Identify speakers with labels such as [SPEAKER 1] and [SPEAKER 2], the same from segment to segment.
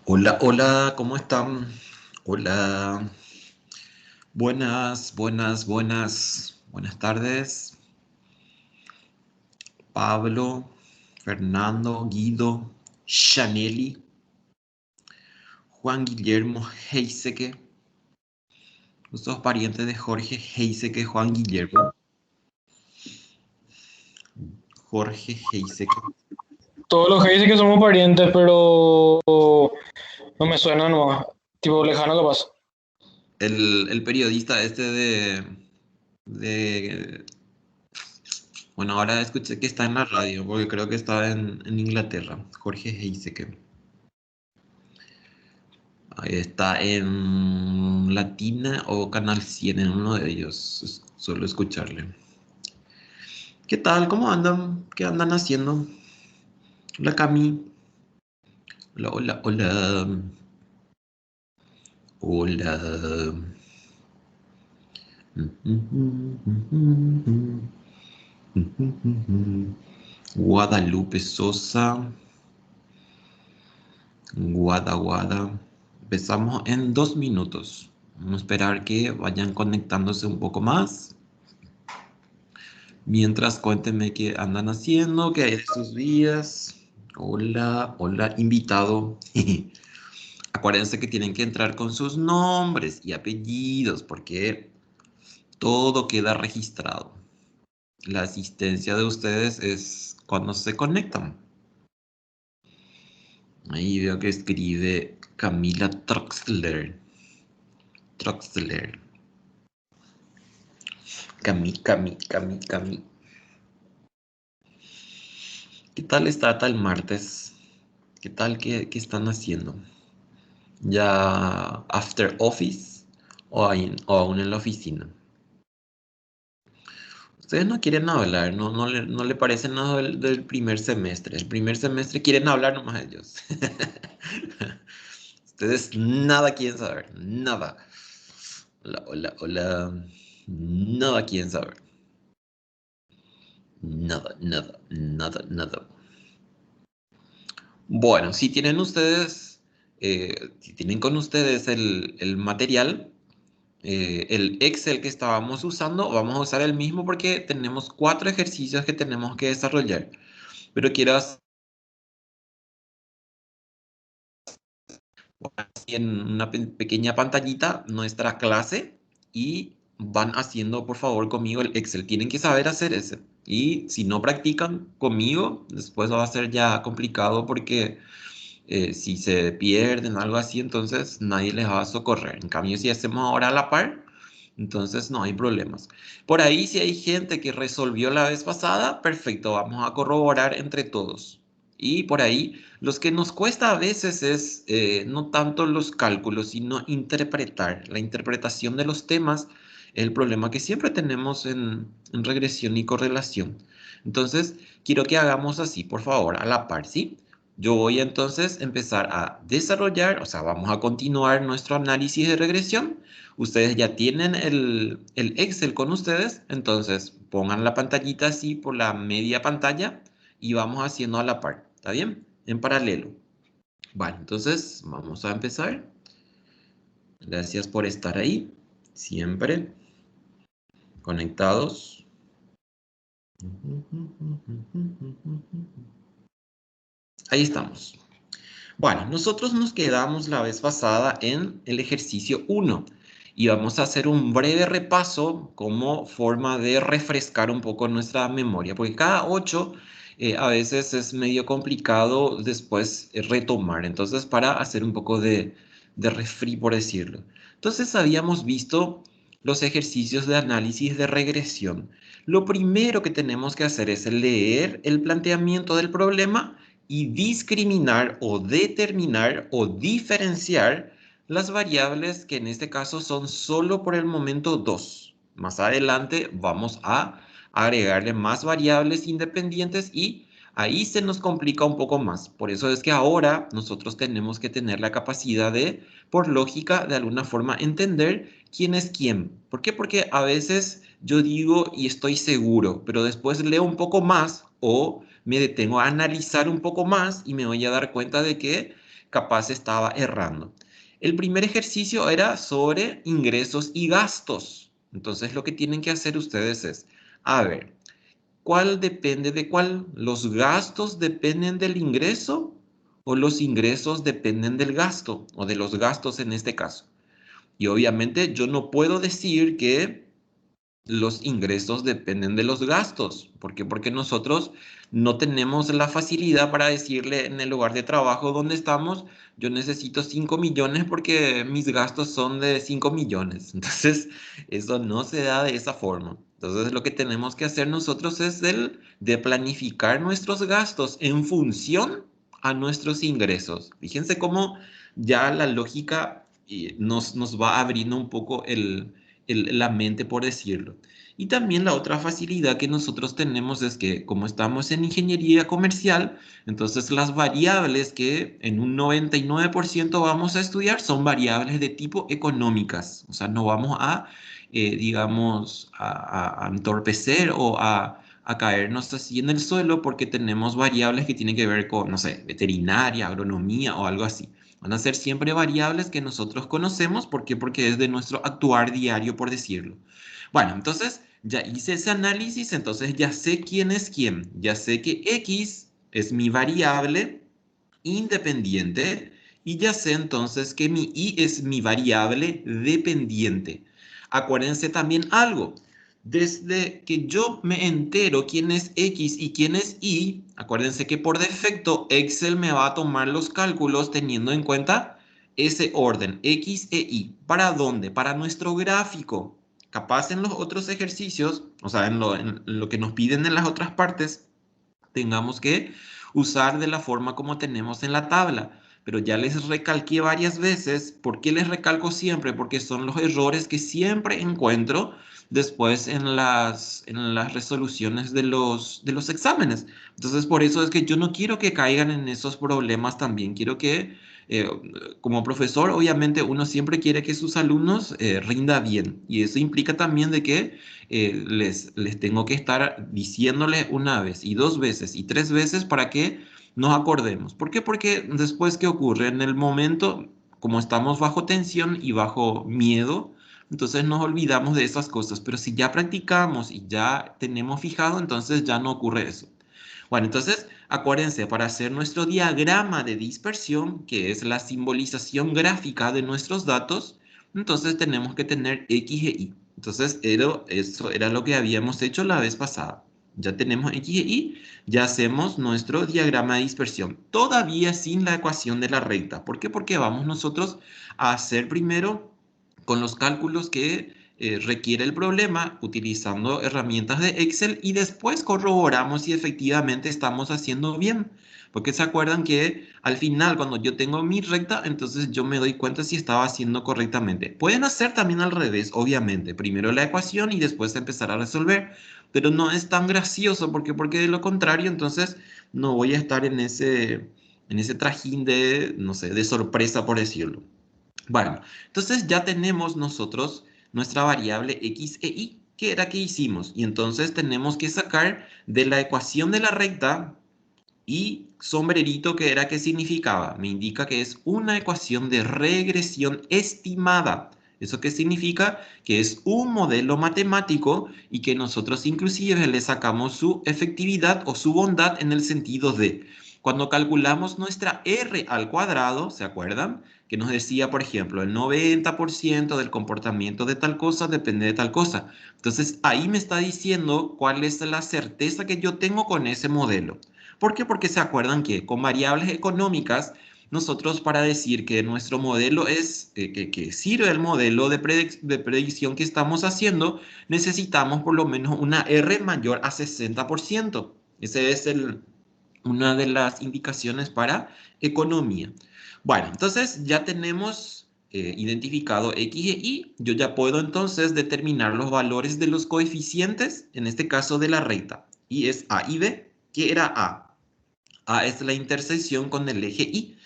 [SPEAKER 1] Hola, hola, ¿cómo están? Hola, buenas tardes. Pablo, Fernando, Guido, Chaneli, Juan Guillermo Heiseke. ¿Vos sos pariente de Jorge Heiseke, Juan Guillermo? Jorge Heiseke.
[SPEAKER 2] Todos los que dicen que somos parientes, pero no me suena nomás. Tipo lejano capaz.
[SPEAKER 1] El periodista este de... Bueno, ahora escuché que está en la radio, porque creo que está en Inglaterra. Jorge Heiseke. Ahí está en Latina o Canal 100 en uno de ellos. Suelo escucharle. ¿Qué tal? ¿Cómo andan? ¿Qué andan haciendo? Hola Cami. Hola, hola, hola. Hola. Guadalupe Sosa. Guada. Empezamos en 2 minutos. Vamos a esperar que vayan conectándose un poco más. Mientras cuéntenme qué andan haciendo, qué hay de sus días. Hola, hola, invitado. Acuérdense que tienen que entrar con sus nombres y apellidos porque todo queda registrado. La asistencia de ustedes es cuando se conectan. Ahí veo que escribe Camila Troxler. Troxler. Cami. ¿Qué tal está tal martes? ¿Qué tal? ¿Qué están haciendo? ¿Ya after office o aún en la oficina? Ustedes no quieren hablar, no le parece nada del primer semestre. El primer semestre quieren hablar nomás ellos. Ustedes nada quieren saber, nada. Hola, hola, hola. Nada quieren saber. Nada. Bueno, si tienen con ustedes el material, el Excel que estábamos usando, vamos a usar el mismo porque tenemos 4 ejercicios que tenemos que desarrollar. Pero quiero hacer así en una pequeña pantallita nuestra clase y van haciendo por favor conmigo el Excel. Tienen que saber hacer ese. Y si no practican conmigo, después va a ser ya complicado porque si se pierden algo así, entonces nadie les va a socorrer. En cambio, si hacemos ahora a la par, entonces no hay problemas. Por ahí, si hay gente que resolvió la vez pasada, perfecto, vamos a corroborar entre todos. Y por ahí, los que nos cuesta a veces es no tanto los cálculos, sino interpretar. La interpretación de los temas es el problema que siempre tenemos en regresión y correlación. Entonces, quiero que hagamos así, por favor, a la par, ¿sí? Yo voy a entonces empezar a desarrollar, o sea, vamos a continuar nuestro análisis de regresión. Ustedes ya tienen el Excel con ustedes, entonces pongan la pantallita así por la media pantalla y vamos haciendo a la par, ¿está bien? En paralelo. Vale, entonces vamos a empezar. Gracias por estar ahí, siempre conectados. Ahí estamos. Bueno, nosotros nos quedamos la vez pasada en el ejercicio 1 y vamos a hacer un breve repaso como forma de refrescar un poco nuestra memoria, porque cada 8 a veces es medio complicado después retomar, entonces para hacer un poco de refri, por decirlo. Entonces habíamos visto los ejercicios de análisis de regresión. Lo primero que tenemos que hacer es leer el planteamiento del problema y discriminar o determinar o diferenciar las variables que en este caso son solo por el momento 2. Más adelante vamos a agregarle más variables independientes y ahí se nos complica un poco más. Por eso es que ahora nosotros tenemos que tener la capacidad de, por lógica, de alguna forma entender quién es quién. ¿Por qué? Porque a veces yo digo y estoy seguro, pero después leo un poco más o me detengo a analizar un poco más y me voy a dar cuenta de que capaz estaba errando. El primer ejercicio era sobre ingresos y gastos. Entonces lo que tienen que hacer ustedes es, a ver, ¿cuál depende de cuál? ¿Los gastos dependen del ingreso o los ingresos dependen del gasto o de los gastos en este caso? Y obviamente yo no puedo decir que los ingresos dependen de los gastos. ¿Por qué? Porque nosotros no tenemos la facilidad para decirle en el lugar de trabajo donde estamos, yo necesito 5 millones porque mis gastos son de 5 millones. Entonces, eso no se da de esa forma. Entonces, lo que tenemos que hacer nosotros es el de planificar nuestros gastos en función a nuestros ingresos. Fíjense cómo ya la lógica nos va abriendo un poco la mente, por decirlo. Y también la otra facilidad que nosotros tenemos es que como estamos en ingeniería comercial, entonces las variables que en un 99% vamos a estudiar son variables de tipo económicas. O sea, no vamos a, digamos, a entorpecer o a caernos así en el suelo porque tenemos variables que tienen que ver con, no sé, veterinaria, agronomía o algo así. Van a ser siempre variables que nosotros conocemos. ¿Por qué? Porque es de nuestro actuar diario, por decirlo. Bueno, entonces ya hice ese análisis, entonces ya sé quién es quién. Ya sé que X es mi variable independiente y ya sé entonces que mi Y es mi variable dependiente. Acuérdense también algo. Desde que yo me entero quién es X y quién es Y, acuérdense que por defecto Excel me va a tomar los cálculos teniendo en cuenta ese orden, X e Y. ¿Para dónde? Para nuestro gráfico. Capaz en los otros ejercicios, o sea, en lo que nos piden en las otras partes, tengamos que usar de la forma como tenemos en la tabla. Pero ya les recalqué varias veces. ¿Por qué les recalco siempre? Porque son los errores que siempre encuentro después en las resoluciones de los exámenes. Entonces, por eso es que yo no quiero que caigan en esos problemas también. Quiero que, eh, como profesor, obviamente uno siempre quiere que sus alumnos rinda bien. Y eso implica también de que les tengo que estar diciéndole una vez y dos veces y tres veces para que nos acordemos. ¿Por qué? Porque después, ¿qué ocurre? En el momento, como estamos bajo tensión y bajo miedo, entonces nos olvidamos de esas cosas. Pero si ya practicamos y ya tenemos fijado, entonces ya no ocurre eso. Bueno, entonces acuérdense, para hacer nuestro diagrama de dispersión, que es la simbolización gráfica de nuestros datos, entonces tenemos que tener X e Y. Entonces, eso era lo que habíamos hecho la vez pasada. Ya tenemos X e Y, ya hacemos nuestro diagrama de dispersión, todavía sin la ecuación de la recta. ¿Por qué? Porque vamos nosotros a hacer primero con los cálculos que requiere el problema utilizando herramientas de Excel y después corroboramos si efectivamente estamos haciendo bien. Porque se acuerdan que al final, cuando yo tengo mi recta, entonces yo me doy cuenta si estaba haciendo correctamente. Pueden hacer también al revés, obviamente. Primero la ecuación y después empezar a resolver. Pero no es tan gracioso porque de lo contrario, entonces no voy a estar en ese trajín de, no sé, de sorpresa, por decirlo. Bueno, entonces ya tenemos nosotros nuestra variable X e Y. ¿Qué era que hicimos? Y entonces tenemos que sacar de la ecuación de la recta y sombrerito, ¿qué era que significaba? Me indica que es una ecuación de regresión estimada. ¿Eso qué significa? Que es un modelo matemático y que nosotros inclusive le sacamos su efectividad o su bondad en el sentido de cuando calculamos nuestra R al cuadrado, ¿se acuerdan? Que nos decía, por ejemplo, el 90% del comportamiento de tal cosa depende de tal cosa. Entonces ahí me está diciendo cuál es la certeza que yo tengo con ese modelo. ¿Por qué? Porque se acuerdan que con variables económicas, nosotros para decir que nuestro modelo es, que sirve el modelo de predicción que estamos haciendo, necesitamos por lo menos una R mayor a 60%. Ese es una de las indicaciones para economía. Bueno, entonces ya tenemos identificado X e Y. Yo ya puedo entonces determinar los valores de los coeficientes, en este caso de la recta. Y es A y B. ¿Qué era A? A es la intersección con el eje Y.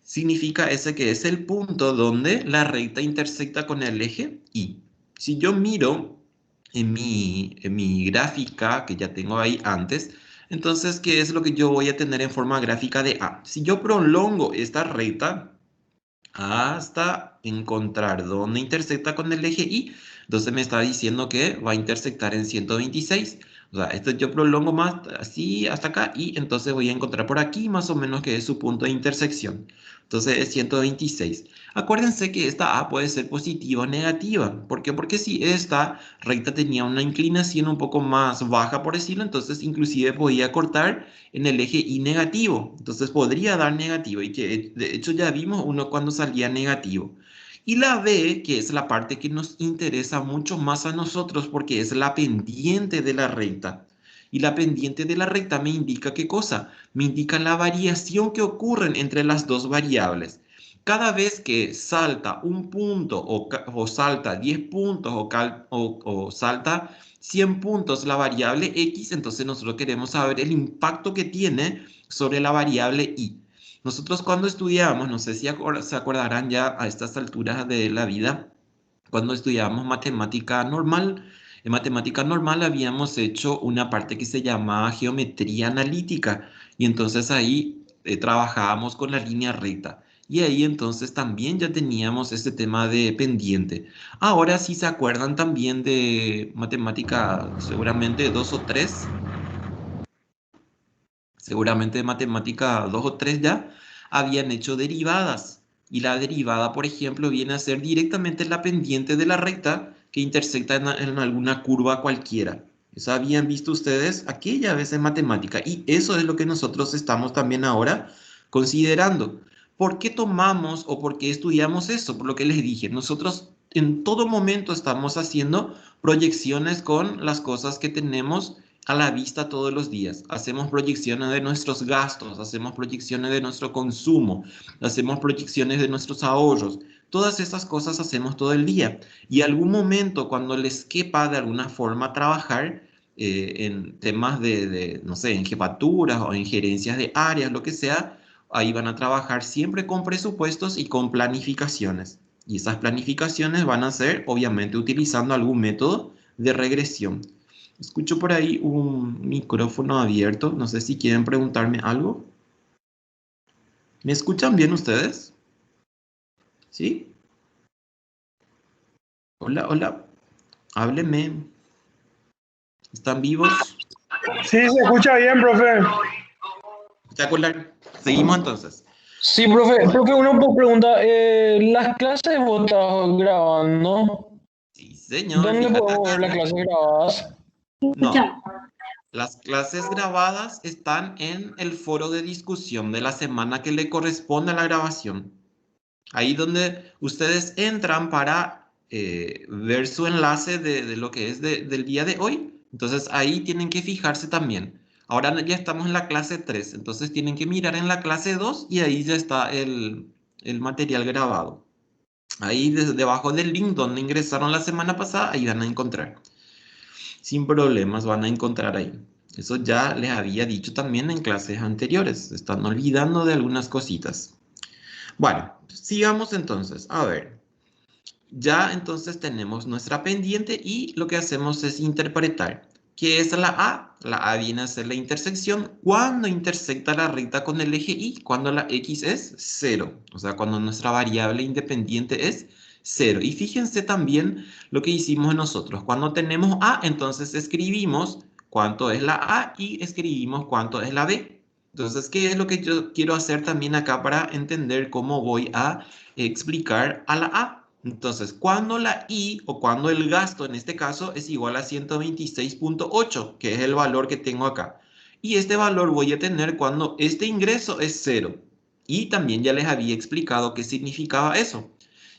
[SPEAKER 1] Significa ese que es el punto donde la recta intersecta con el eje Y. Si yo miro en mi gráfica que ya tengo ahí antes, Entonces, ¿qué es lo que yo voy a tener en forma gráfica de A? Si yo prolongo esta recta hasta encontrar dónde intersecta con el eje Y, entonces me está diciendo que va a intersectar en 126. O sea, esto yo prolongo más así hasta acá y entonces voy a encontrar por aquí más o menos que es su punto de intersección. Entonces es 126. Acuérdense que esta A puede ser positiva o negativa. ¿Por qué? Porque si esta recta tenía una inclinación un poco más baja, por decirlo, entonces inclusive podía cortar en el eje Y negativo. Entonces podría dar negativo y que de hecho ya vimos uno cuando salía negativo. Y la B, que es la parte que nos interesa mucho más a nosotros porque es la pendiente de la recta. Y la pendiente de la recta me indica ¿qué cosa? Me indica la variación que ocurre entre las dos variables. Cada vez que salta un punto o salta 10 puntos o salta 100 puntos la variable X, entonces nosotros queremos saber el impacto que tiene sobre la variable Y. Nosotros cuando estudiamos, no sé si se acordarán ya a estas alturas de la vida, cuando estudiábamos matemática normal, en matemática normal habíamos hecho una parte que se llamaba geometría analítica y entonces ahí trabajábamos con la línea recta. Y ahí entonces también ya teníamos este tema de pendiente. Ahora sí se acuerdan también de matemática, seguramente 2 o 3, seguramente de matemática 2 o 3 ya, habían hecho derivadas. Y la derivada, por ejemplo, viene a ser directamente la pendiente de la recta que intersecta en alguna curva cualquiera. Eso habían visto ustedes aquella vez en matemática. Y eso es lo que nosotros estamos también ahora considerando. ¿Por qué tomamos o por qué estudiamos eso? Por lo que les dije, nosotros en todo momento estamos haciendo proyecciones con las cosas que tenemos a la vista todos los días. Hacemos proyecciones de nuestros gastos, hacemos proyecciones de nuestro consumo, hacemos proyecciones de nuestros ahorros. Todas esas cosas hacemos todo el día. Y algún momento, cuando les quepa de alguna forma trabajar en temas no sé, en jefaturas o en gerencias de áreas, lo que sea, ahí van a trabajar siempre con presupuestos y con planificaciones. Y esas planificaciones van a ser, obviamente, utilizando algún método de regresión. Escucho por ahí un micrófono abierto. No sé si quieren preguntarme algo. ¿Me escuchan bien ustedes? ¿Sí? Hola, hola. Háblenme. ¿Están vivos?
[SPEAKER 3] Sí, se escucha bien, profe.
[SPEAKER 1] Espectacular. Seguimos entonces.
[SPEAKER 2] Sí, profe, una pregunta. ¿Las clases vos estás grabando?
[SPEAKER 1] Sí, señor.
[SPEAKER 2] ¿Dónde
[SPEAKER 1] Fíjate
[SPEAKER 2] puedo
[SPEAKER 1] acá.
[SPEAKER 2] ver las clases grabadas?
[SPEAKER 1] No. Las clases grabadas están en el foro de discusión de la semana que le corresponde a la grabación. Ahí donde ustedes entran para ver su enlace de lo que es del día de hoy. Entonces ahí tienen que fijarse también. Ahora ya estamos en la clase 3, entonces tienen que mirar en la clase 2 y ahí ya está el material grabado. Ahí debajo del link donde ingresaron la semana pasada, ahí van a encontrar. Sin problemas van a encontrar ahí. Eso ya les había dicho también en clases anteriores. Se están olvidando de algunas cositas. Bueno, sigamos entonces. A ver, ya entonces tenemos nuestra pendiente y lo que hacemos es interpretar. ¿Qué es la A? La A viene a ser la intersección cuando intersecta la recta con el eje Y, cuando la X es 0. O sea, cuando nuestra variable independiente es 0. Y fíjense también lo que hicimos nosotros. Cuando tenemos A, entonces escribimos cuánto es la A y escribimos cuánto es la B. Entonces, ¿qué es lo que yo quiero hacer también acá para entender cómo voy a explicar a la A? Entonces, cuando la I o cuando el gasto en este caso es igual a 126.8, que es el valor que tengo acá. Y este valor voy a tener cuando este ingreso es 0. Y también ya les había explicado qué significaba eso.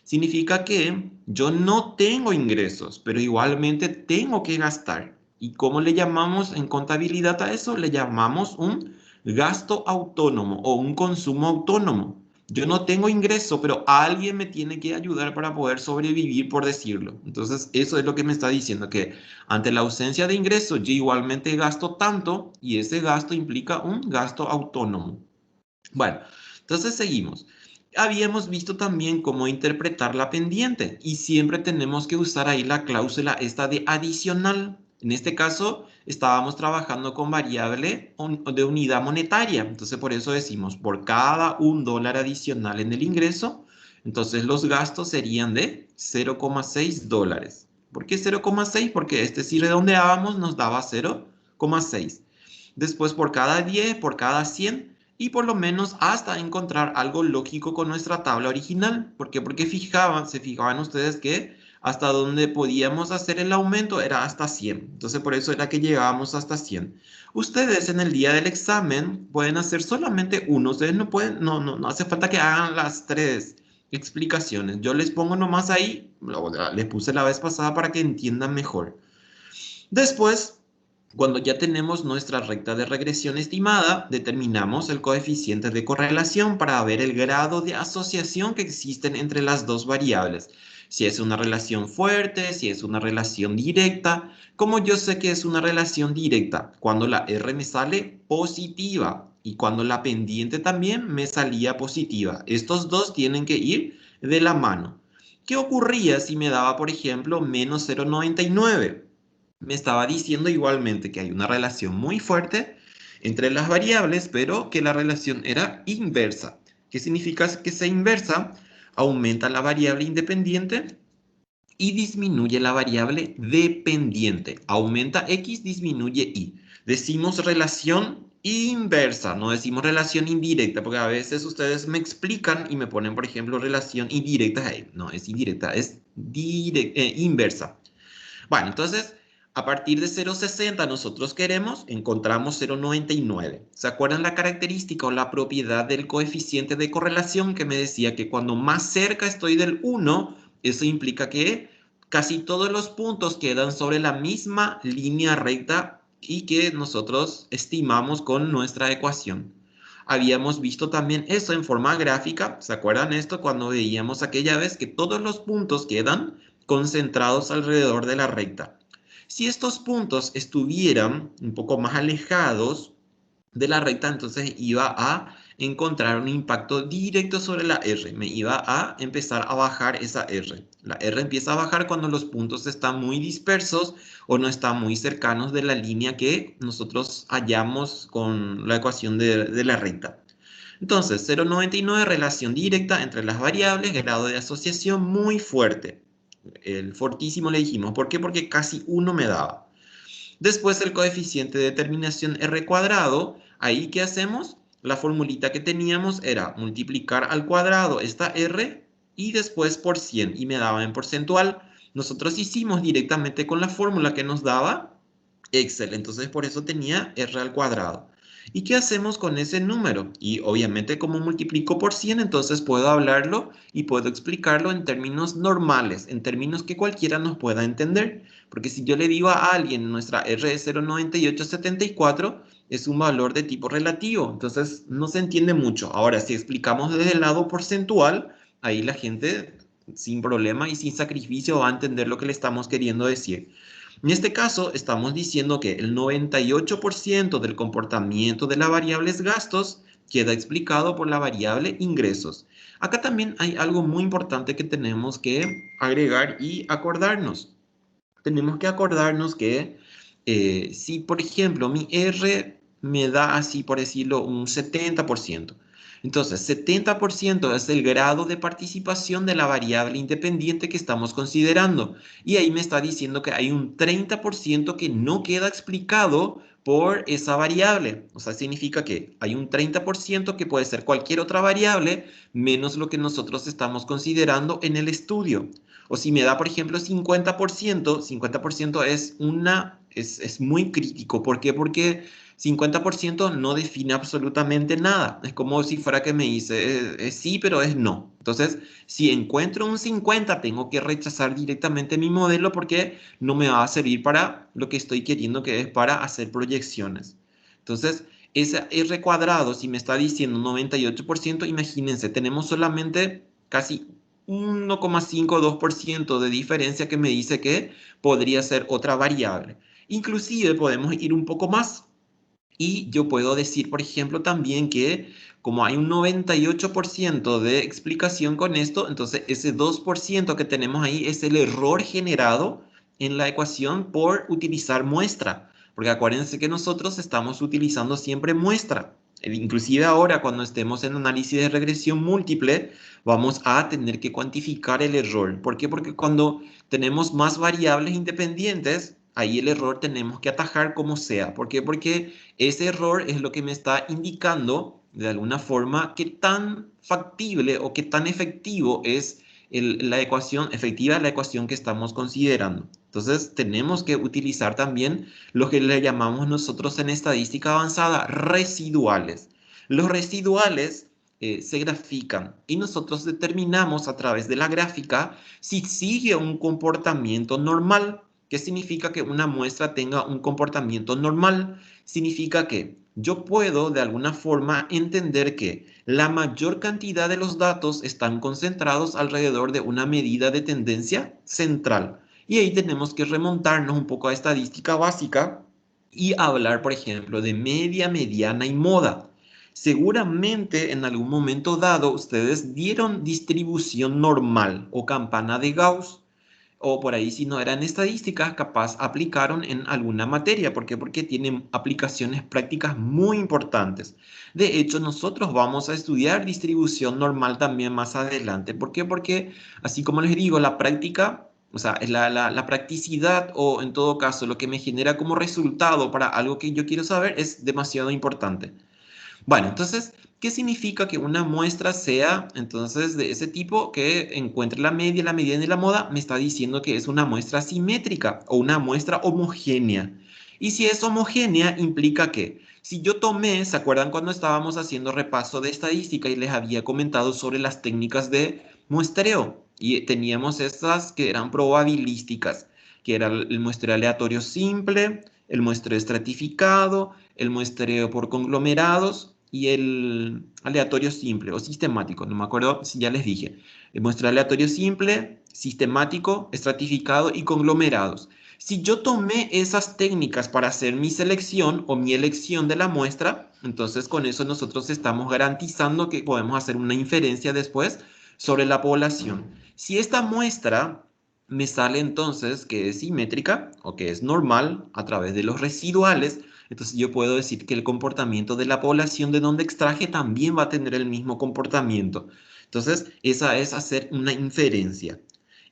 [SPEAKER 1] Significa que yo no tengo ingresos, pero igualmente tengo que gastar. ¿Y cómo le llamamos en contabilidad a eso? Le llamamos un gasto autónomo o un consumo autónomo. Yo no tengo ingreso, pero alguien me tiene que ayudar para poder sobrevivir, por decirlo. Entonces, eso es lo que me está diciendo, que ante la ausencia de ingreso, yo igualmente gasto tanto y ese gasto implica un gasto autónomo. Bueno, entonces seguimos. Habíamos visto también cómo interpretar la pendiente y siempre tenemos que usar ahí la cláusula esta de adicional. En este caso, estábamos trabajando con variable de unidad monetaria. Entonces, por eso decimos, por cada $1 adicional en el ingreso, entonces los gastos serían de $0,6. ¿Por qué 0,6? Porque si redondeábamos nos daba 0,6. Después por cada 10, por cada 100 y por lo menos hasta encontrar algo lógico con nuestra tabla original. ¿Por qué? Porque se fijaban ustedes que hasta donde podíamos hacer el aumento era hasta 100. Entonces por eso era que llegábamos hasta 100. Ustedes en el día del examen pueden hacer solamente uno. Ustedes no pueden, no hace falta que hagan las 3 explicaciones. Yo les pongo nomás ahí, les puse la vez pasada para que entiendan mejor. Después, cuando ya tenemos nuestra recta de regresión estimada, determinamos el coeficiente de correlación para ver el grado de asociación que existen entre las dos variables. Si es una relación fuerte, si es una relación directa. Como yo sé que es una relación directa, cuando la R me sale positiva y cuando la pendiente también me salía positiva. Estos dos tienen que ir de la mano. ¿Qué ocurría si me daba, por ejemplo, menos 0,99? Me estaba diciendo igualmente que hay una relación muy fuerte entre las variables, pero que la relación era inversa. ¿Qué significa que sea inversa? Aumenta la variable independiente y disminuye la variable dependiente. Aumenta X, disminuye Y. Decimos relación inversa, no decimos relación indirecta, porque a veces ustedes me explican y me ponen, por ejemplo, relación indirecta. No, es indirecta, es inversa. Bueno, entonces, a partir de 0,60 nosotros encontramos 0,99. ¿Se acuerdan la característica o la propiedad del coeficiente de correlación que me decía que cuando más cerca estoy del 1, eso implica que casi todos los puntos quedan sobre la misma línea recta y que nosotros estimamos con nuestra ecuación? Habíamos visto también eso en forma gráfica. ¿Se acuerdan esto cuando veíamos aquella vez que todos los puntos quedan concentrados alrededor de la recta? Si estos puntos estuvieran un poco más alejados de la recta, entonces iba a encontrar un impacto directo sobre la R. Me iba a empezar a bajar esa R. La R empieza a bajar cuando los puntos están muy dispersos o no están muy cercanos de la línea que nosotros hallamos con la ecuación de la recta. Entonces, 0,99, relación directa entre las variables, grado de asociación muy fuerte. El fortísimo le dijimos. ¿Por qué? Porque casi 1 me daba. Después el coeficiente de determinación R cuadrado. Ahí, ¿qué hacemos? La formulita que teníamos era multiplicar al cuadrado esta R y después por 100 y me daba en porcentual. Nosotros hicimos directamente con la fórmula que nos daba Excel. Entonces por eso tenía R al cuadrado. ¿Y qué hacemos con ese número? Y obviamente como multiplico por 100, entonces puedo hablarlo y puedo explicarlo en términos normales, en términos que cualquiera nos pueda entender. Porque si yo le digo a alguien, nuestra R es 0,9874, es un valor de tipo relativo, entonces no se entiende mucho. Ahora, si explicamos desde el lado porcentual, ahí la gente sin problema y sin sacrificio va a entender lo que le estamos queriendo decir. En este caso, estamos diciendo que el 98% del comportamiento de la variable gastos queda explicado por la variable ingresos. Acá también hay algo muy importante que tenemos que agregar y acordarnos. Tenemos que acordarnos que si, por ejemplo, mi R me da así, por decirlo, un 70%. Entonces, 70% es el grado de participación de la variable independiente que estamos considerando. Y ahí me está diciendo que hay un 30% que no queda explicado por esa variable. O sea, significa que hay un 30% que puede ser cualquier otra variable menos lo que nosotros estamos considerando en el estudio. O si me da, por ejemplo, 50%, 50% es muy crítico. ¿Por qué? Porque 50% no define absolutamente nada. Es como si fuera que me dice sí, pero es no. Entonces, si encuentro un 50, tengo que rechazar directamente mi modelo porque no me va a servir para lo que estoy queriendo, que es para hacer proyecciones. Entonces, ese R cuadrado, si me está diciendo 98%, imagínense, tenemos solamente casi 1,5 o 2% de diferencia que me dice que podría ser otra variable. Inclusive podemos ir un poco más. Y yo puedo decir, por ejemplo, también que como hay un 98% de explicación con esto, entonces ese 2% que tenemos ahí es el error generado en la ecuación por utilizar muestra, porque acuérdense que nosotros estamos utilizando siempre muestra. Inclusive ahora cuando estemos en análisis de regresión múltiple, vamos a tener que cuantificar el error. ¿Por qué? Porque cuando tenemos más variables independientes, ahí el error tenemos que atajar como sea. ¿Por qué? Porque ese error es lo que me está indicando de alguna forma qué tan factible o qué tan efectivo es la ecuación efectiva, la ecuación que estamos considerando. Entonces tenemos que utilizar también lo que le llamamos nosotros en estadística avanzada residuales. Los residuales se grafican y nosotros determinamos a través de la gráfica si sigue un comportamiento normal. ¿Qué significa que una muestra tenga un comportamiento normal? Significa que yo puedo de alguna forma entender que la mayor cantidad de los datos están concentrados alrededor de una medida de tendencia central. Y ahí tenemos que remontarnos un poco a estadística básica y hablar, por ejemplo, de media, mediana y moda. Seguramente en algún momento dado ustedes dieron distribución normal o campana de Gauss. O por ahí, si no eran estadísticas, capaz aplicaron en alguna materia. ¿Por qué? Porque tienen aplicaciones prácticas muy importantes. De hecho, nosotros vamos a estudiar distribución normal también más adelante. ¿Por qué? Porque, así como les digo, la práctica, o sea, es la practicidad o en todo caso lo que me genera como resultado para algo que yo quiero saber es demasiado importante. Bueno, entonces, ¿qué significa que una muestra sea entonces de ese tipo que encuentre la media, la mediana y la moda? Me está diciendo que es una muestra simétrica o una muestra homogénea. Y si es homogénea, implica que si yo tomé, ¿se acuerdan cuando estábamos haciendo repaso de estadística y les había comentado sobre las técnicas de muestreo? Y teníamos estas que eran probabilísticas, que era el muestreo aleatorio simple, el muestreo estratificado, el muestreo por conglomerados y el aleatorio simple o sistemático. No me acuerdo si ya les dije. El muestreo aleatorio simple, sistemático, estratificado y conglomerados. Si yo tomé esas técnicas para hacer mi selección o mi elección de la muestra, entonces con eso nosotros estamos garantizando que podemos hacer una inferencia después sobre la población. Si esta muestra me sale entonces que es simétrica o que es normal a través de los residuales, entonces yo puedo decir que el comportamiento de la población de donde extraje también va a tener el mismo comportamiento. Entonces, esa es hacer una inferencia.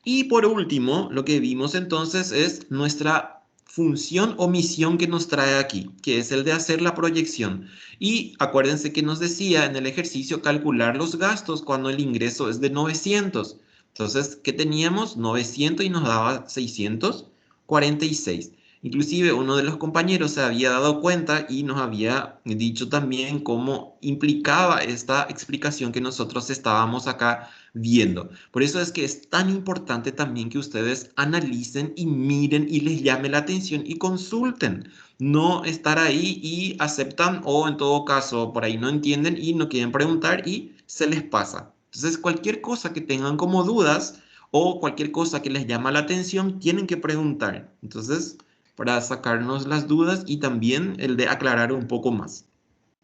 [SPEAKER 1] Y por último, lo que vimos entonces es nuestra función o misión que nos trae aquí, que es el de hacer la proyección. Y acuérdense que nos decía en el ejercicio calcular los gastos cuando el ingreso es de 900. Entonces, ¿qué teníamos? 900 y nos daba 646. Inclusive uno de los compañeros se había dado cuenta y nos había dicho también cómo implicaba esta explicación que nosotros estábamos acá viendo. Por eso es que es tan importante también que ustedes analicen y miren y les llame la atención y consulten. No estar ahí y aceptan o en todo caso por ahí no entienden y no quieren preguntar y se les pasa. Entonces cualquier cosa que tengan como dudas o cualquier cosa que les llama la atención tienen que preguntar. Entonces para sacarnos las dudas y también el de aclarar un poco más.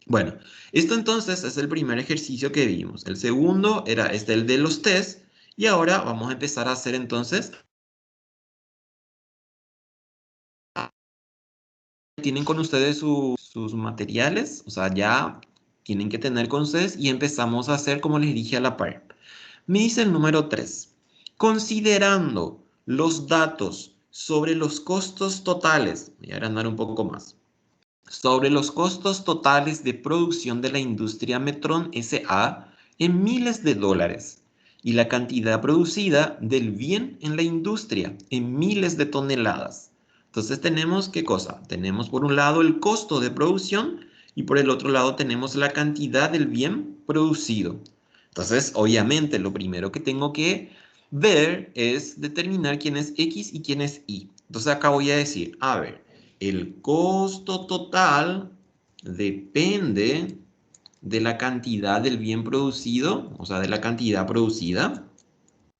[SPEAKER 1] Bueno, esto entonces es el primer ejercicio que vimos. El segundo era el de los test y ahora vamos a empezar a hacer entonces. Tienen con ustedes sus materiales, o sea, ya tienen que tener con ustedes y empezamos a hacer como les dije a la par. Me dice el número 3. Considerando los datos sobre los costos totales, voy a agrandar un poco más, sobre los costos totales de producción de la industria Metron S.A. en miles de dólares y la cantidad producida del bien en la industria en miles de toneladas. Entonces tenemos, ¿qué cosa? Tenemos por un lado el costo de producción y por el otro lado tenemos la cantidad del bien producido. Entonces, obviamente, lo primero que tengo que ver es determinar quién es X y quién es Y. Entonces acá voy a decir, a ver, el costo total depende de la cantidad del bien producido, o sea, de la cantidad producida,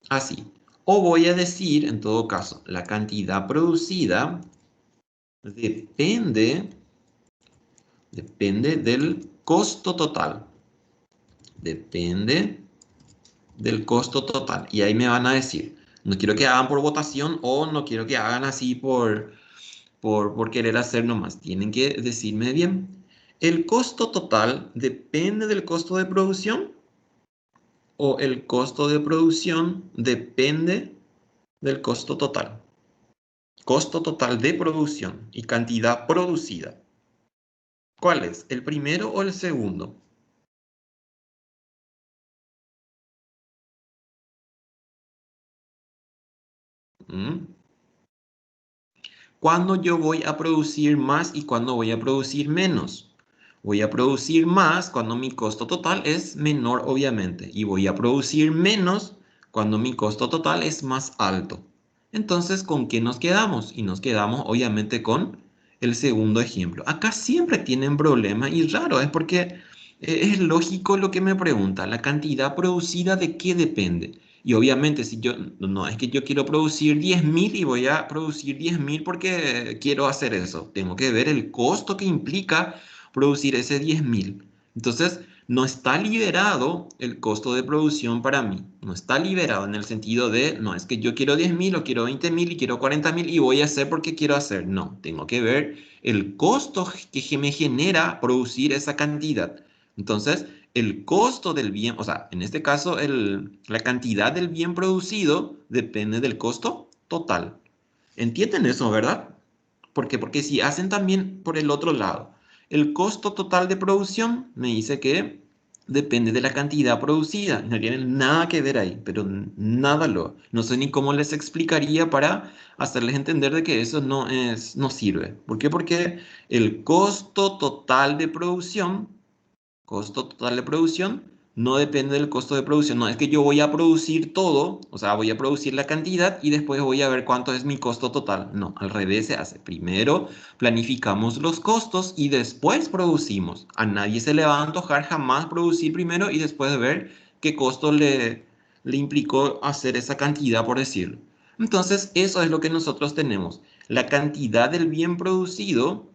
[SPEAKER 1] así. O voy a decir, en todo caso, la cantidad producida depende del costo total. Depende del costo total. Y ahí me van a decir, No quiero que hagan por votación o no quiero que hagan así por querer hacer nomás. Tienen que decirme bien. ¿El costo total depende del costo de producción o el costo de producción depende del costo total? Costo total de producción y cantidad producida. ¿Cuál es? ¿El primero o el segundo? ¿Mm? ¿Cuándo yo voy a producir más y cuándo voy a producir menos? Voy a producir más cuando mi costo total es menor, obviamente, y voy a producir menos cuando mi costo total es más alto. Entonces, ¿con qué nos quedamos? Y nos quedamos, obviamente, con el segundo ejemplo. Acá siempre tienen problemas y raro, es porque es lógico lo que me pregunta. ¿La cantidad producida de qué depende? Y obviamente, si yo, no es que yo quiero producir 10.000 y voy a producir 10.000 porque quiero hacer eso. Tengo que ver el costo que implica producir ese 10.000. Entonces, no está liberado el costo de producción para mí. No está liberado en el sentido de, no es que yo quiero 10.000 o quiero 20.000 y quiero 40.000 y voy a hacer porque quiero hacer. No, tengo que ver el costo que me genera producir esa cantidad. Entonces, el costo del bien, o sea, en este caso, la cantidad del bien producido depende del costo total. ¿Entienden eso, verdad? ¿Por qué? Porque si hacen también por el otro lado, el costo total de producción me dice que depende de la cantidad producida. No tiene nada que ver ahí, pero nada lo. No sé ni cómo les explicaría para hacerles entender de que eso no sirve. ¿Por qué? Porque el costo total de producción no depende del costo de producción. No es que yo voy a producir todo, o sea, voy a producir la cantidad y después voy a ver cuánto es mi costo total. No, al revés se hace. Primero planificamos los costos y después producimos. A nadie se le va a antojar jamás producir primero y después ver qué costo le implicó hacer esa cantidad, por decirlo. Entonces, eso es lo que nosotros tenemos. La cantidad del bien producido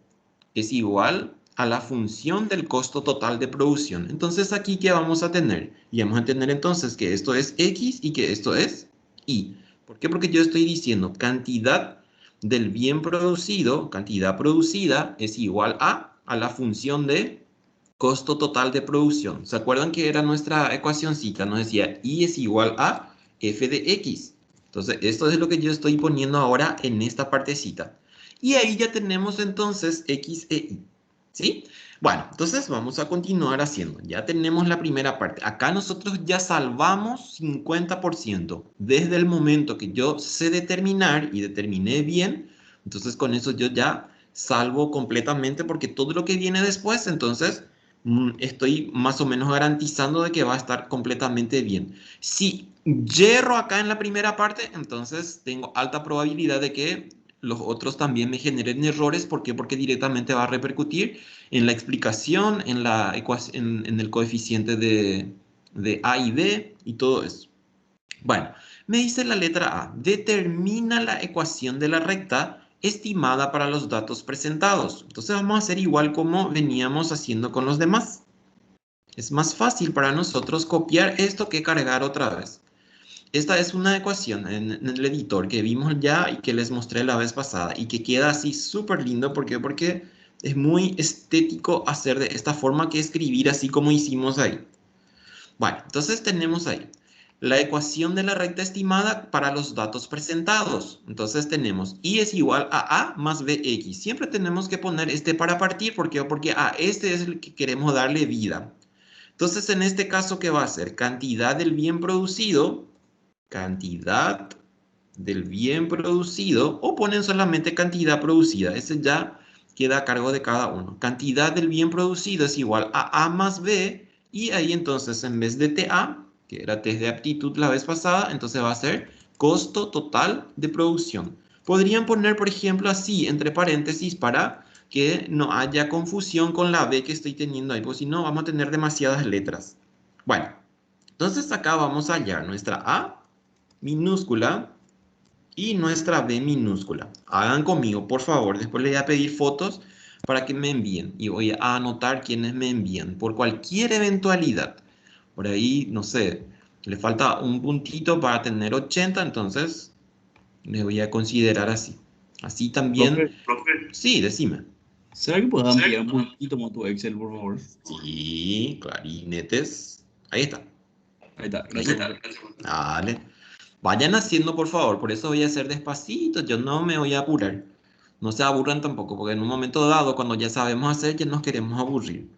[SPEAKER 1] es igual a la función del costo total de producción. Entonces, aquí, ¿qué vamos a tener? Y vamos a tener entonces que esto es X y que esto es Y. ¿Por qué? Porque yo estoy diciendo cantidad del bien producido, cantidad producida, es igual a la función de costo total de producción. ¿Se acuerdan que era nuestra ecuacióncita? Nos decía Y es igual a F de X. Entonces, esto es lo que yo estoy poniendo ahora en esta partecita. Y ahí ya tenemos entonces X e Y. ¿Sí? Bueno, entonces vamos a continuar haciendo. Ya tenemos la primera parte. Acá nosotros ya salvamos 50%. Desde el momento que yo sé determinar y determiné bien, entonces con eso yo ya salvo completamente porque todo lo que viene después, entonces estoy más o menos garantizando de que va a estar completamente bien. Si yerro acá en la primera parte, entonces tengo alta probabilidad de que los otros también me generen errores. ¿Por qué? Porque directamente va a repercutir en la explicación, en la ecuación, en el coeficiente de A y B y todo eso. Bueno, me dice la letra A, determina la ecuación de la recta estimada para los datos presentados. Entonces vamos a hacer igual como veníamos haciendo con los demás. Es más fácil para nosotros copiar esto que cargar otra vez. Esta es una ecuación en el editor que vimos ya y que les mostré la vez pasada y que queda así súper lindo. ¿Por qué? Porque es muy estético hacer de esta forma que escribir así como hicimos ahí. Bueno, entonces tenemos ahí la ecuación de la recta estimada para los datos presentados. Entonces tenemos y es igual a más bx. Siempre tenemos que poner este para partir. ¿Por qué? Porque a este es el que queremos darle vida. Entonces en este caso, ¿qué va a ser? Cantidad del bien producido. Cantidad del bien producido. O ponen solamente cantidad producida. Ese ya queda a cargo de cada uno. Cantidad del bien producido es igual a más b. Y ahí entonces en vez de TA, que era test de aptitud la vez pasada, entonces va a ser costo total de producción. Podrían poner, por ejemplo, así, entre paréntesis, para que no haya confusión con la B que estoy teniendo ahí, porque si no vamos a tener demasiadas letras. Bueno, entonces acá vamos a hallar nuestra A minúscula y nuestra B minúscula. Hagan conmigo, por favor. Después les voy a pedir fotos para que me envíen. Y voy a anotar quienes me envían por cualquier eventualidad. Por ahí, no sé, Le falta un puntito para tener 80, entonces le voy a considerar así. Así también, sí, decime.
[SPEAKER 4] ¿Será que puedes ampliar un poquito más tu Excel, por favor?
[SPEAKER 1] Sí, clarinetes. Ahí está.
[SPEAKER 4] Ahí está,
[SPEAKER 1] Ahí
[SPEAKER 4] gracias.
[SPEAKER 1] está. Dale. Vayan haciendo, por favor. Por eso voy a hacer despacito. Yo no me voy a apurar. No se aburran tampoco, porque en un momento dado, cuando ya sabemos hacer, ya nos queremos aburrir.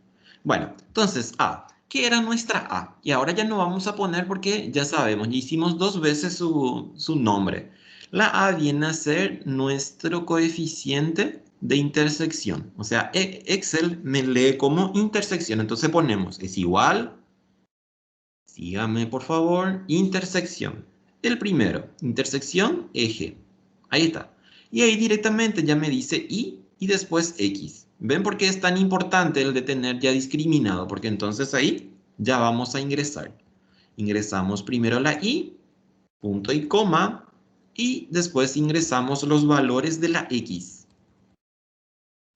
[SPEAKER 1] Bueno, entonces A. ¿Qué era nuestra A? Y ahora ya no vamos a poner porque ya sabemos, ya hicimos 2 veces su nombre. La A viene a ser nuestro coeficiente de intersección. O sea, Excel me lee como intersección. Entonces ponemos, es igual, sígame por favor, intersección. El primero, intersección, eje. Ahí está. Y ahí directamente ya me dice y después X. ¿Ven por qué es tan importante el de tener ya discriminado? Porque entonces ahí ya vamos a ingresar. Ingresamos primero la I, punto y coma, y después ingresamos los valores de la X.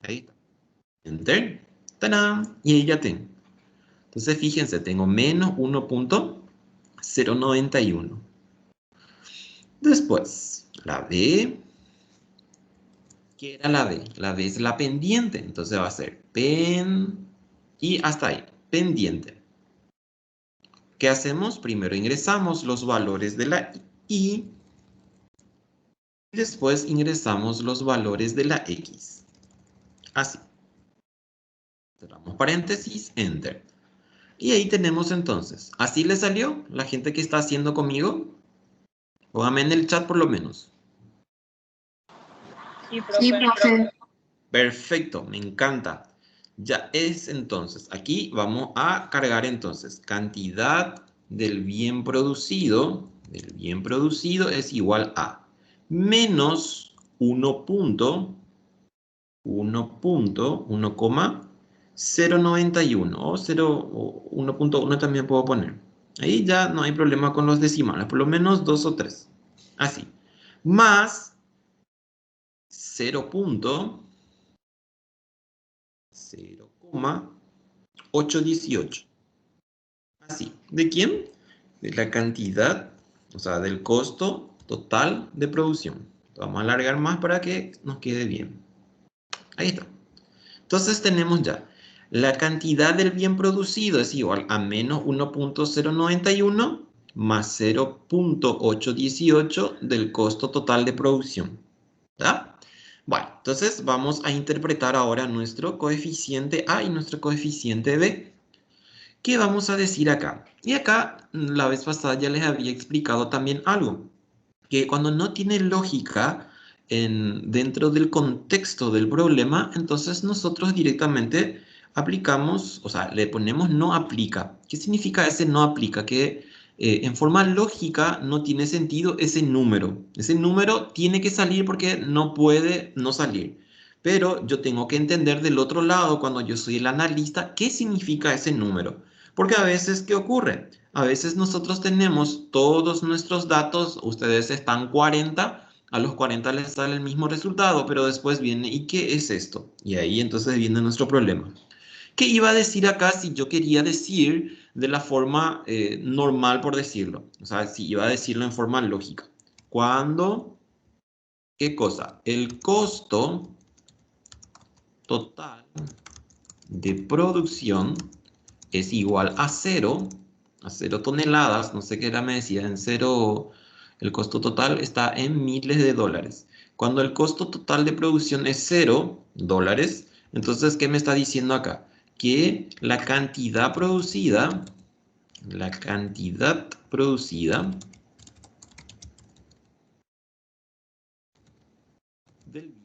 [SPEAKER 1] Ahí está. Enter. ¡Tarán! Y ahí ya tengo. Entonces fíjense, tengo menos 1.091. Después, la B. ¿Qué era la B? La B es la pendiente. Entonces va a ser pen y hasta ahí, pendiente. ¿Qué hacemos? Primero ingresamos los valores de la I y después ingresamos los valores de la X. Así. Cerramos paréntesis, enter. Y ahí tenemos entonces. ¿Así le salió la gente que está haciendo conmigo? Póngame en el chat por lo menos.
[SPEAKER 5] Sí, profe.
[SPEAKER 1] Perfecto, me encanta. Ya es entonces, aquí vamos a cargar entonces cantidad del bien producido es igual a menos 1.1,091 o 1.1 también puedo poner. Ahí ya no hay problema con los decimales, por lo menos 2 o 3. Así. Más 0.818. Así. ¿De quién? De la cantidad, o sea, del costo total de producción. Vamos a alargar más para que nos quede bien. Ahí está. Entonces tenemos ya la cantidad del bien producido es igual a menos 1.091 más 0.818 del costo total de producción. ¿Ya? Bueno, entonces vamos a interpretar ahora nuestro coeficiente A y nuestro coeficiente B. ¿Qué vamos a decir acá? Y acá, la vez pasada ya les había explicado también algo, que cuando no tiene lógica dentro del contexto del problema, entonces nosotros directamente aplicamos, o sea, le ponemos no aplica. ¿Qué significa ese no aplica? Que en forma lógica no tiene sentido ese número. Ese número tiene que salir porque no puede no salir. Pero yo tengo que entender del otro lado, cuando yo soy el analista, qué significa ese número. Porque a veces, ¿qué ocurre? A veces nosotros tenemos todos nuestros datos, ustedes están 40, a los 40 les sale el mismo resultado, pero después viene, ¿y qué es esto? Y ahí entonces viene nuestro problema. ¿Qué iba a decir acá si yo quería decir de la forma normal, por decirlo? O sea, si iba a decirlo en forma lógica. Cuando, ¿qué cosa? El costo total de producción es igual a 0 toneladas, no sé qué era, me decía, en 0, el costo total está en miles de dólares. Cuando el costo total de producción es 0 dólares, entonces, ¿qué me está diciendo acá? Que la cantidad producida del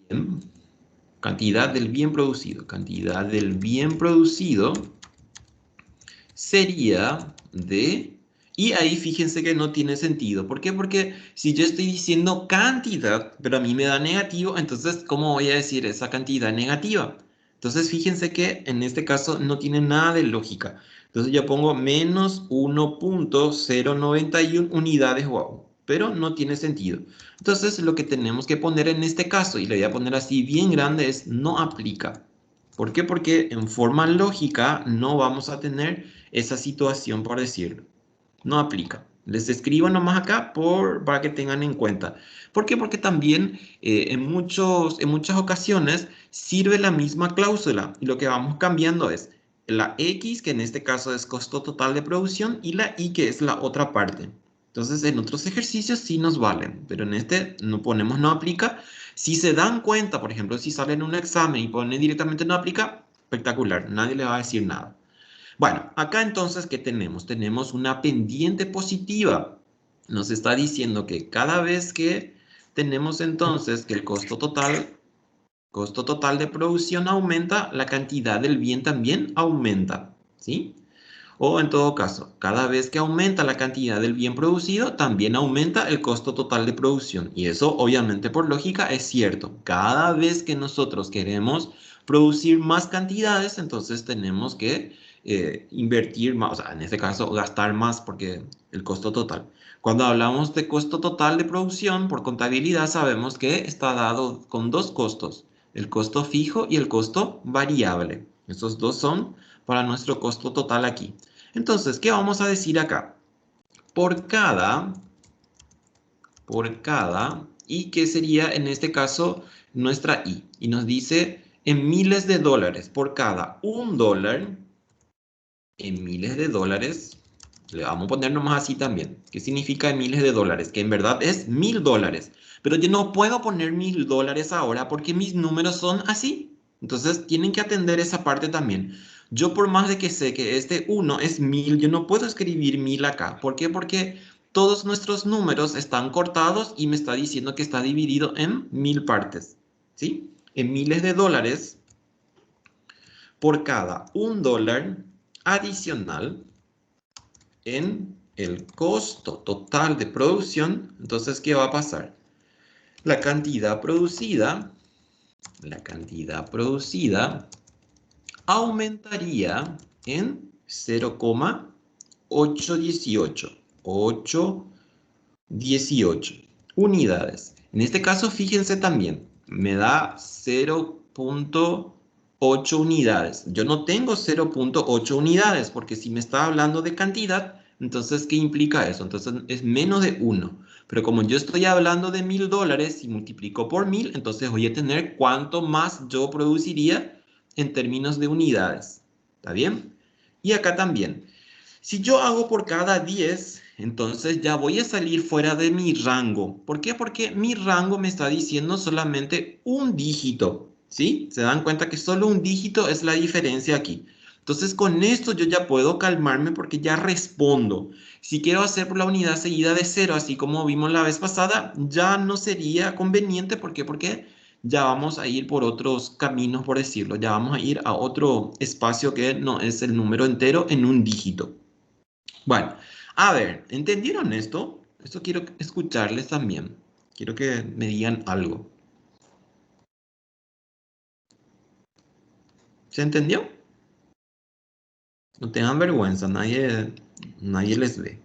[SPEAKER 1] bien, cantidad del bien producido sería de... Y ahí fíjense que no tiene sentido. ¿Por qué? Porque si yo estoy diciendo cantidad, pero a mí me da negativo, entonces, ¿cómo voy a decir esa cantidad negativa? Entonces, fíjense que en este caso no tiene nada de lógica. Entonces, yo pongo menos 1.091 unidades, wow, pero no tiene sentido. Entonces, lo que tenemos que poner en este caso, y le voy a poner así bien grande, es no aplica. ¿Por qué? Porque en forma lógica no vamos a tener esa situación, por decirlo. No aplica. Les escribo nomás acá para que tengan en cuenta. ¿Por qué? Porque también en muchas ocasiones sirve la misma cláusula y lo que vamos cambiando es la X, que en este caso es costo total de producción, y la Y, que es la otra parte. Entonces, en otros ejercicios sí nos valen, pero en este no ponemos no aplica. Si se dan cuenta, por ejemplo, si sale en un examen y pone directamente no aplica, espectacular, nadie le va a decir nada. Bueno, acá entonces, ¿qué tenemos? Tenemos una pendiente positiva. Nos está diciendo que cada vez que tenemos entonces que el costo total de producción aumenta, la cantidad del bien también aumenta, ¿sí? O en todo caso, cada vez que aumenta la cantidad del bien producido, también aumenta el costo total de producción. Y eso obviamente por lógica es cierto. Cada vez que nosotros queremos producir más cantidades, entonces tenemos que invertir más, o sea, en este caso gastar más porque el costo total. Cuando hablamos de costo total de producción, por contabilidad sabemos que está dado con dos costos, el costo fijo y el costo variable. Esos dos son para nuestro costo total aquí. Entonces, ¿qué vamos a decir acá? Por cada, y que sería en este caso nuestra I. Y nos dice en miles de dólares, por cada $1, en miles de dólares, le vamos a poner nomás así también. ¿Qué significa en miles de dólares? Que en verdad es $1000. Pero yo no puedo poner $1000 ahora porque mis números son así. Entonces tienen que atender esa parte también. Yo por más de que sé que este 1 es 1000, yo no puedo escribir 1000 acá. ¿Por qué? Porque todos nuestros números están cortados y me está diciendo que está dividido en 1000 partes. ¿Sí? En miles de dólares, por cada $1 adicional en el costo total de producción, entonces, ¿qué va a pasar? La cantidad producida aumentaría en 0,818 unidades. En este caso, fíjense también, me da 0,8 unidades. Yo no tengo 0,8 unidades porque si me está hablando de cantidad, entonces, ¿qué implica eso? Entonces, es menos de 1. Pero como yo estoy hablando de $1000 y multiplico por 1000, entonces voy a tener cuánto más yo produciría en términos de unidades. ¿Está bien? Y acá también. Si yo hago por cada 10, entonces ya voy a salir fuera de mi rango. ¿Por qué? Porque mi rango me está diciendo solamente un dígito. ¿Sí? Se dan cuenta que solo un dígito es la diferencia aquí. Entonces con esto yo ya puedo calmarme porque ya respondo. Si quiero hacer por la unidad seguida de 0, así como vimos la vez pasada, ya no sería conveniente. ¿Por qué? Porque ya vamos a ir por otros caminos, por decirlo. Ya vamos a ir a otro espacio que no es el número entero en un dígito. Bueno, a ver, ¿entendieron esto? Esto quiero escucharles también. Quiero que me digan algo. ¿Se entendió? No tengan vergüenza, nadie les ve.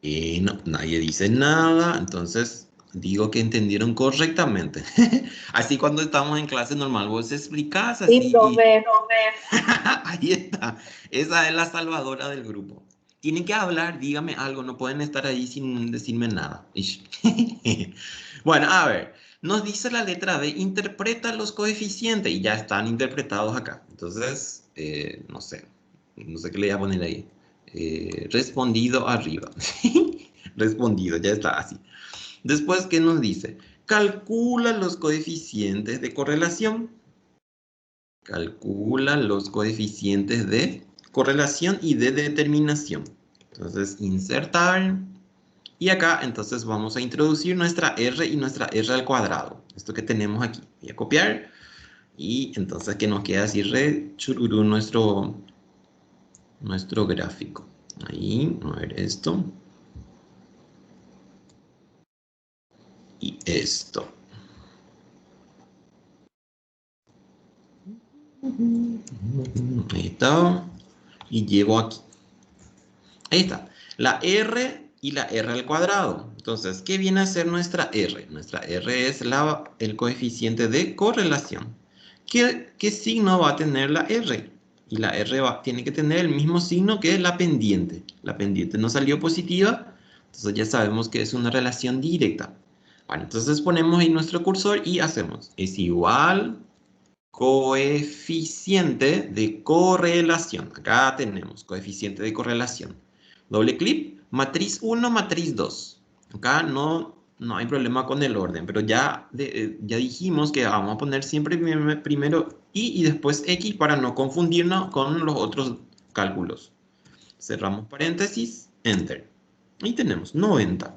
[SPEAKER 1] Y no, nadie dice nada, entonces digo que entendieron correctamente. Así cuando estamos en clase normal, vos explicás
[SPEAKER 5] Sí,
[SPEAKER 1] así y
[SPEAKER 5] profe.
[SPEAKER 1] ahí está. Esa es la salvadora del grupo. Tienen que hablar, dígame algo, no pueden estar ahí sin decirme nada. Ish. Bueno, a ver, nos dice la letra D, interpreta los coeficientes y ya están interpretados acá. Entonces, no sé qué le voy a poner ahí. Respondido arriba. Respondido, ya está así. Después, ¿qué nos dice? Calcula los coeficientes de correlación. Calcula los coeficientes de correlación y de determinación. Entonces, insertar. Y acá, entonces, vamos a introducir nuestra R y nuestra R al cuadrado. Esto que tenemos aquí. Voy a copiar. Y entonces, que nos queda así re chururú nuestro gráfico. Ahí, a ver esto. Y esto. Ahí está. Y llevo aquí. Ahí está. La R y la R al cuadrado. Entonces, ¿qué viene a ser nuestra R? Nuestra R es el coeficiente de correlación. ¿Qué signo va a tener la R? Y la R tiene que tener el mismo signo que la pendiente. La pendiente no salió positiva, entonces ya sabemos que es una relación directa. Bueno, entonces ponemos ahí nuestro cursor y hacemos. Es igual coeficiente de correlación. Acá tenemos coeficiente de correlación. Doble clic, matriz 1, matriz 2. Acá no hay problema con el orden, pero ya dijimos que vamos a poner siempre primero y después X para no confundirnos con los otros cálculos. Cerramos paréntesis, Enter. Y tenemos 90.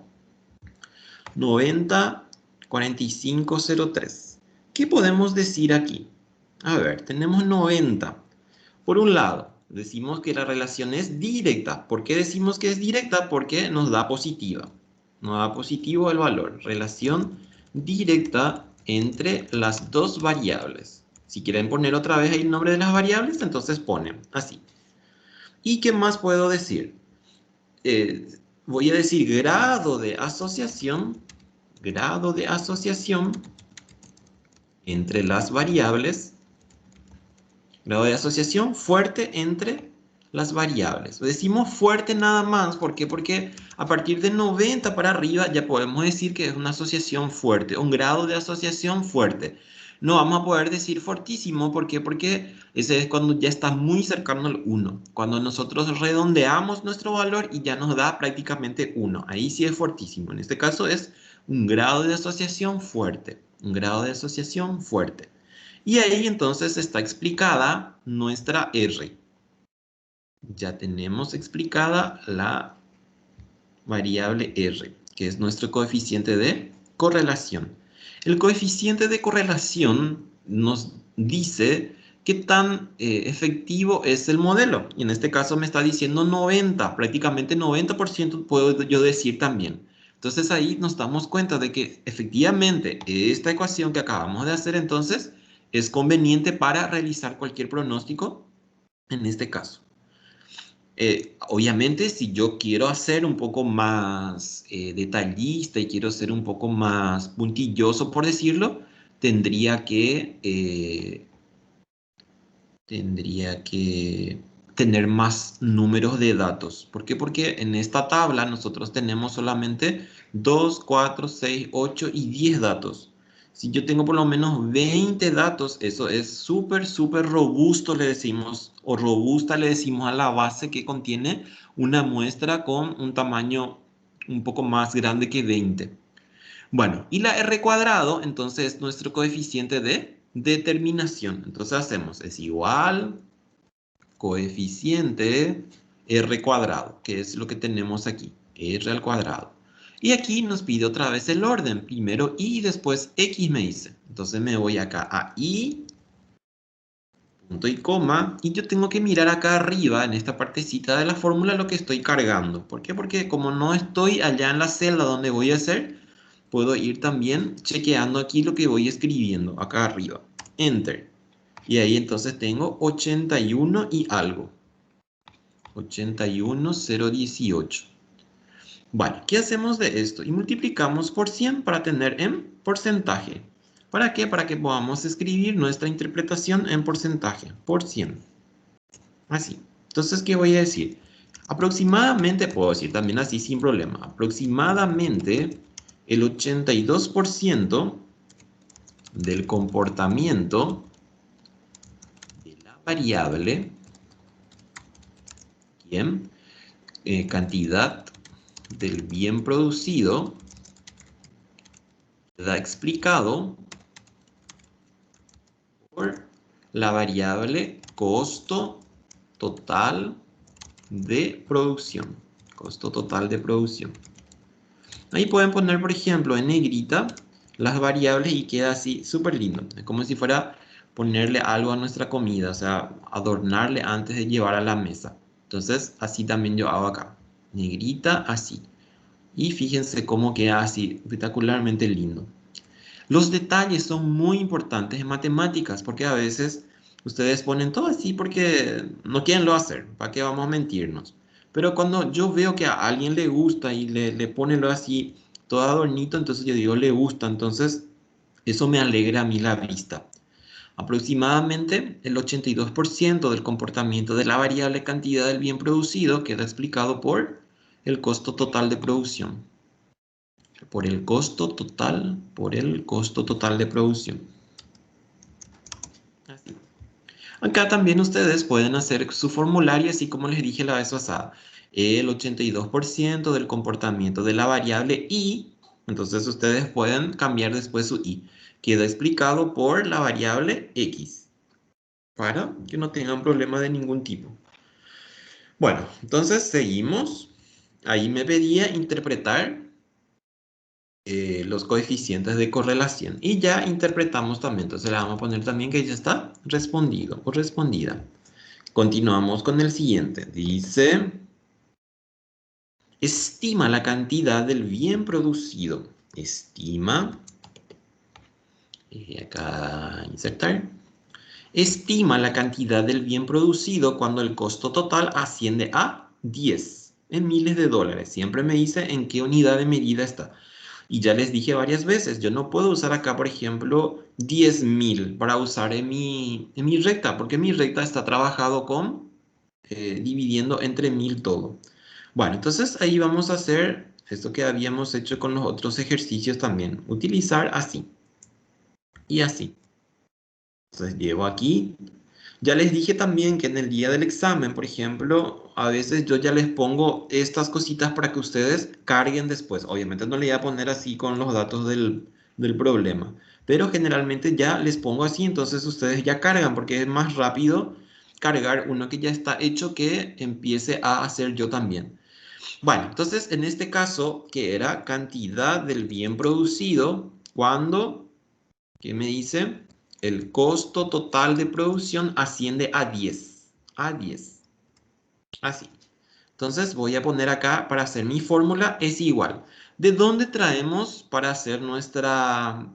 [SPEAKER 1] 90, 4503. ¿Qué podemos decir aquí? A ver, tenemos 90. Por un lado, decimos que la relación es directa. ¿Por qué decimos que es directa? Porque nos da positiva. Nos da positivo el valor. Relación directa entre las dos variables. Si quieren poner otra vez ahí el nombre de las variables, entonces ponen así. ¿Y qué más puedo decir? Voy a decir grado de asociación entre las variables. Grado de asociación fuerte entre las variables. Decimos fuerte nada más. ¿Por qué? Porque a partir de 90 para arriba ya podemos decir que es una asociación fuerte, un grado de asociación fuerte. No vamos a poder decir fortísimo. ¿Por qué? Porque ese es cuando ya está muy cercano al 1. Cuando nosotros redondeamos nuestro valor y ya nos da prácticamente 1. Ahí sí es fortísimo. En este caso es un grado de asociación fuerte. Un grado de asociación fuerte. Y ahí entonces está explicada nuestra R. Ya tenemos explicada la variable R, que es nuestro coeficiente de correlación. El coeficiente de correlación nos dice qué tan efectivo es el modelo. Y en este caso me está diciendo 90, prácticamente 90% puedo yo decir también. Entonces ahí nos damos cuenta de que efectivamente esta ecuación que acabamos de hacer entonces es conveniente para realizar cualquier pronóstico en este caso. Obviamente, si yo quiero hacer un poco más detallista y quiero ser un poco más puntilloso, por decirlo, tendría que tener más números de datos. ¿Por qué? Porque en esta tabla nosotros tenemos solamente 2, 4, 6, 8 y 10 datos. Si yo tengo por lo menos 20 datos, eso es súper, súper robusto, le decimos, o robusta le decimos a la base que contiene una muestra con un tamaño un poco más grande que 20. Bueno, y la R cuadrado, entonces, es nuestro coeficiente de determinación. Entonces hacemos, es igual coeficiente R cuadrado, que es lo que tenemos aquí, R al cuadrado. Y aquí nos pide otra vez el orden, primero Y y después X me dice. Entonces me voy acá a Y, punto y coma, y yo tengo que mirar acá arriba, en esta partecita de la fórmula, lo que estoy cargando. ¿Por qué? Porque como no estoy allá en la celda donde voy a hacer, puedo ir también chequeando aquí lo que voy escribiendo, acá arriba. Enter. Y ahí entonces tengo 81 y algo. 81,018. Bueno, ¿qué hacemos de esto? Y multiplicamos por 100 para tener en porcentaje. ¿Para qué? Para que podamos escribir nuestra interpretación en porcentaje, por 100. Así. Entonces, ¿qué voy a decir? Aproximadamente, puedo decir también así sin problema, aproximadamente el 82% del comportamiento de la variable, bien, cantidad del bien producido, queda explicado por la variable costo total de producción. Costo total de producción. Ahí pueden poner, por ejemplo, en negrita las variables y queda así súper lindo. Es como si fuera ponerle algo a nuestra comida, o sea, adornarle antes de llevar a la mesa. Entonces, así también yo hago acá. Negrita, así. Y fíjense cómo queda así, espectacularmente lindo. Los detalles son muy importantes en matemáticas, porque a veces ustedes ponen todo así porque no quieren lo hacer. ¿Para qué vamos a mentirnos? Pero cuando yo veo que a alguien le gusta y le pone lo así, todo adornito, entonces yo digo, le gusta. Entonces, eso me alegra a mí la vista. Aproximadamente el 82% del comportamiento de la variable cantidad del bien producido queda explicado por el costo total de producción. Por el costo total de producción. Así. Acá también ustedes pueden hacer su formulario, así como les dije la vez pasada. El 82% del comportamiento de la variable y, entonces ustedes pueden cambiar después su y. Queda explicado por la variable x, para que no tengan problema de ningún tipo. Bueno, entonces seguimos. Ahí me pedía interpretar los coeficientes de correlación. Y ya interpretamos también. Entonces le vamos a poner también que ya está respondido o respondida. Continuamos con el siguiente. Dice, estima la cantidad del bien producido. Estima, acá insertar. Estima la cantidad del bien producido cuando el costo total asciende a 10 en miles de dólares. Siempre me dice en qué unidad de medida está. Y ya les dije varias veces, yo no puedo usar acá, por ejemplo, 10.000 para usar en mi recta, porque mi recta está trabajado con dividiendo entre 1000 todo. Bueno, entonces ahí vamos a hacer esto que habíamos hecho con los otros ejercicios también. Utilizar así y así. Entonces llevo aquí. Ya les dije también que en el día del examen, por ejemplo, a veces yo ya les pongo estas cositas para que ustedes carguen después. Obviamente no le voy a poner así con los datos del problema, pero generalmente ya les pongo así, entonces ustedes ya cargan porque es más rápido cargar uno que ya está hecho que empiece a hacer yo también. Bueno, entonces en este caso, que era cantidad del bien producido, cuando, ¿qué me dice? El costo total de producción asciende a 10. A 10. Así. Entonces voy a poner acá para hacer mi fórmula es igual. ¿De dónde traemos para hacer nuestro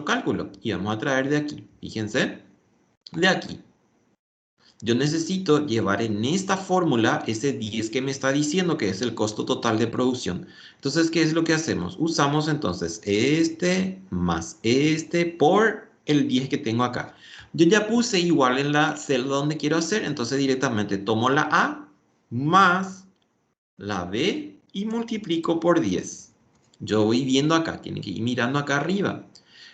[SPEAKER 1] cálculo? Y vamos a traer de aquí. Fíjense. De aquí. Yo necesito llevar en esta fórmula ese 10 que me está diciendo que es el costo total de producción. Entonces, ¿qué es lo que hacemos? Usamos entonces este más este por el 10 que tengo acá. Yo ya puse igual en la celda donde quiero hacer, entonces directamente tomo la A más la B y multiplico por 10. Yo voy viendo acá, tienen que ir mirando acá arriba.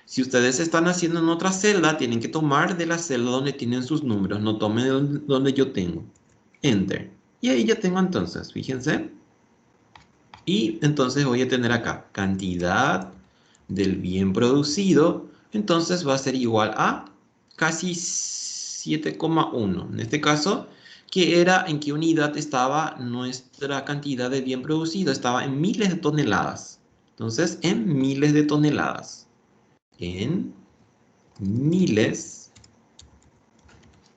[SPEAKER 1] Si ustedes están haciendo en otra celda, tienen que tomar de la celda donde tienen sus números, no tomen donde yo tengo. Enter. Y ahí ya tengo entonces, fíjense. Y entonces voy a tener acá cantidad del bien producido. Entonces va a ser igual a casi 7,1. En este caso, que era en qué unidad estaba nuestra cantidad de bien producido. Estaba en miles de toneladas. Entonces, en miles de toneladas. En miles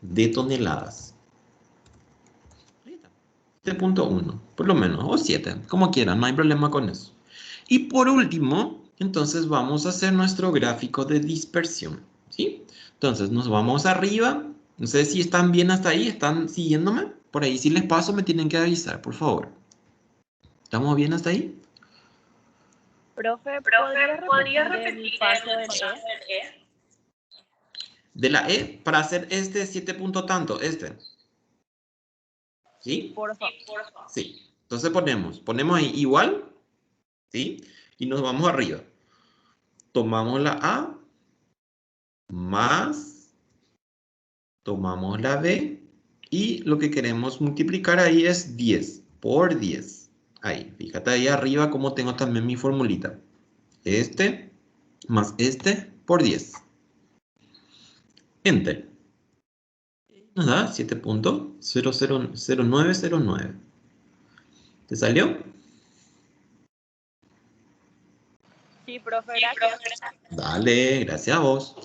[SPEAKER 1] de toneladas. 7,1, por lo menos, o 7, como quieran, no hay problema con eso. Y por último, entonces vamos a hacer nuestro gráfico de dispersión, ¿sí? Entonces nos vamos arriba, no sé si están bien hasta ahí, ¿están siguiéndome? Por ahí si les paso me tienen que avisar, por favor. ¿Estamos bien hasta ahí?
[SPEAKER 5] Profe, ¿podría repetir el paso del E?
[SPEAKER 1] De la E para hacer este 7 punto tanto, este. ¿Sí?
[SPEAKER 5] Por favor.
[SPEAKER 1] Sí. Entonces ponemos ahí igual, ¿sí? Y nos vamos arriba. Tomamos la A más, tomamos la B y lo que queremos multiplicar ahí es 10 por 10. Ahí, fíjate ahí arriba como tengo también mi formulita. Este más este por 10. Enter. Nos da 7,000909. ¿Te salió?
[SPEAKER 5] Sí, profe, gracias.
[SPEAKER 1] Dale, gracias a vos.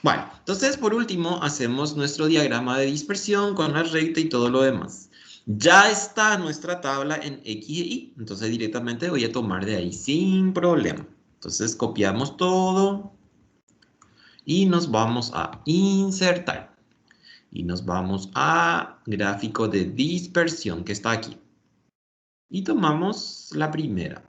[SPEAKER 1] Bueno, entonces por último hacemos nuestro diagrama de dispersión con la recta y todo lo demás. Ya está nuestra tabla en X e Y, entonces directamente voy a tomar de ahí sin problema. Entonces copiamos todo y nos vamos a insertar. Y nos vamos a gráfico de dispersión que está aquí. Y tomamos la primera.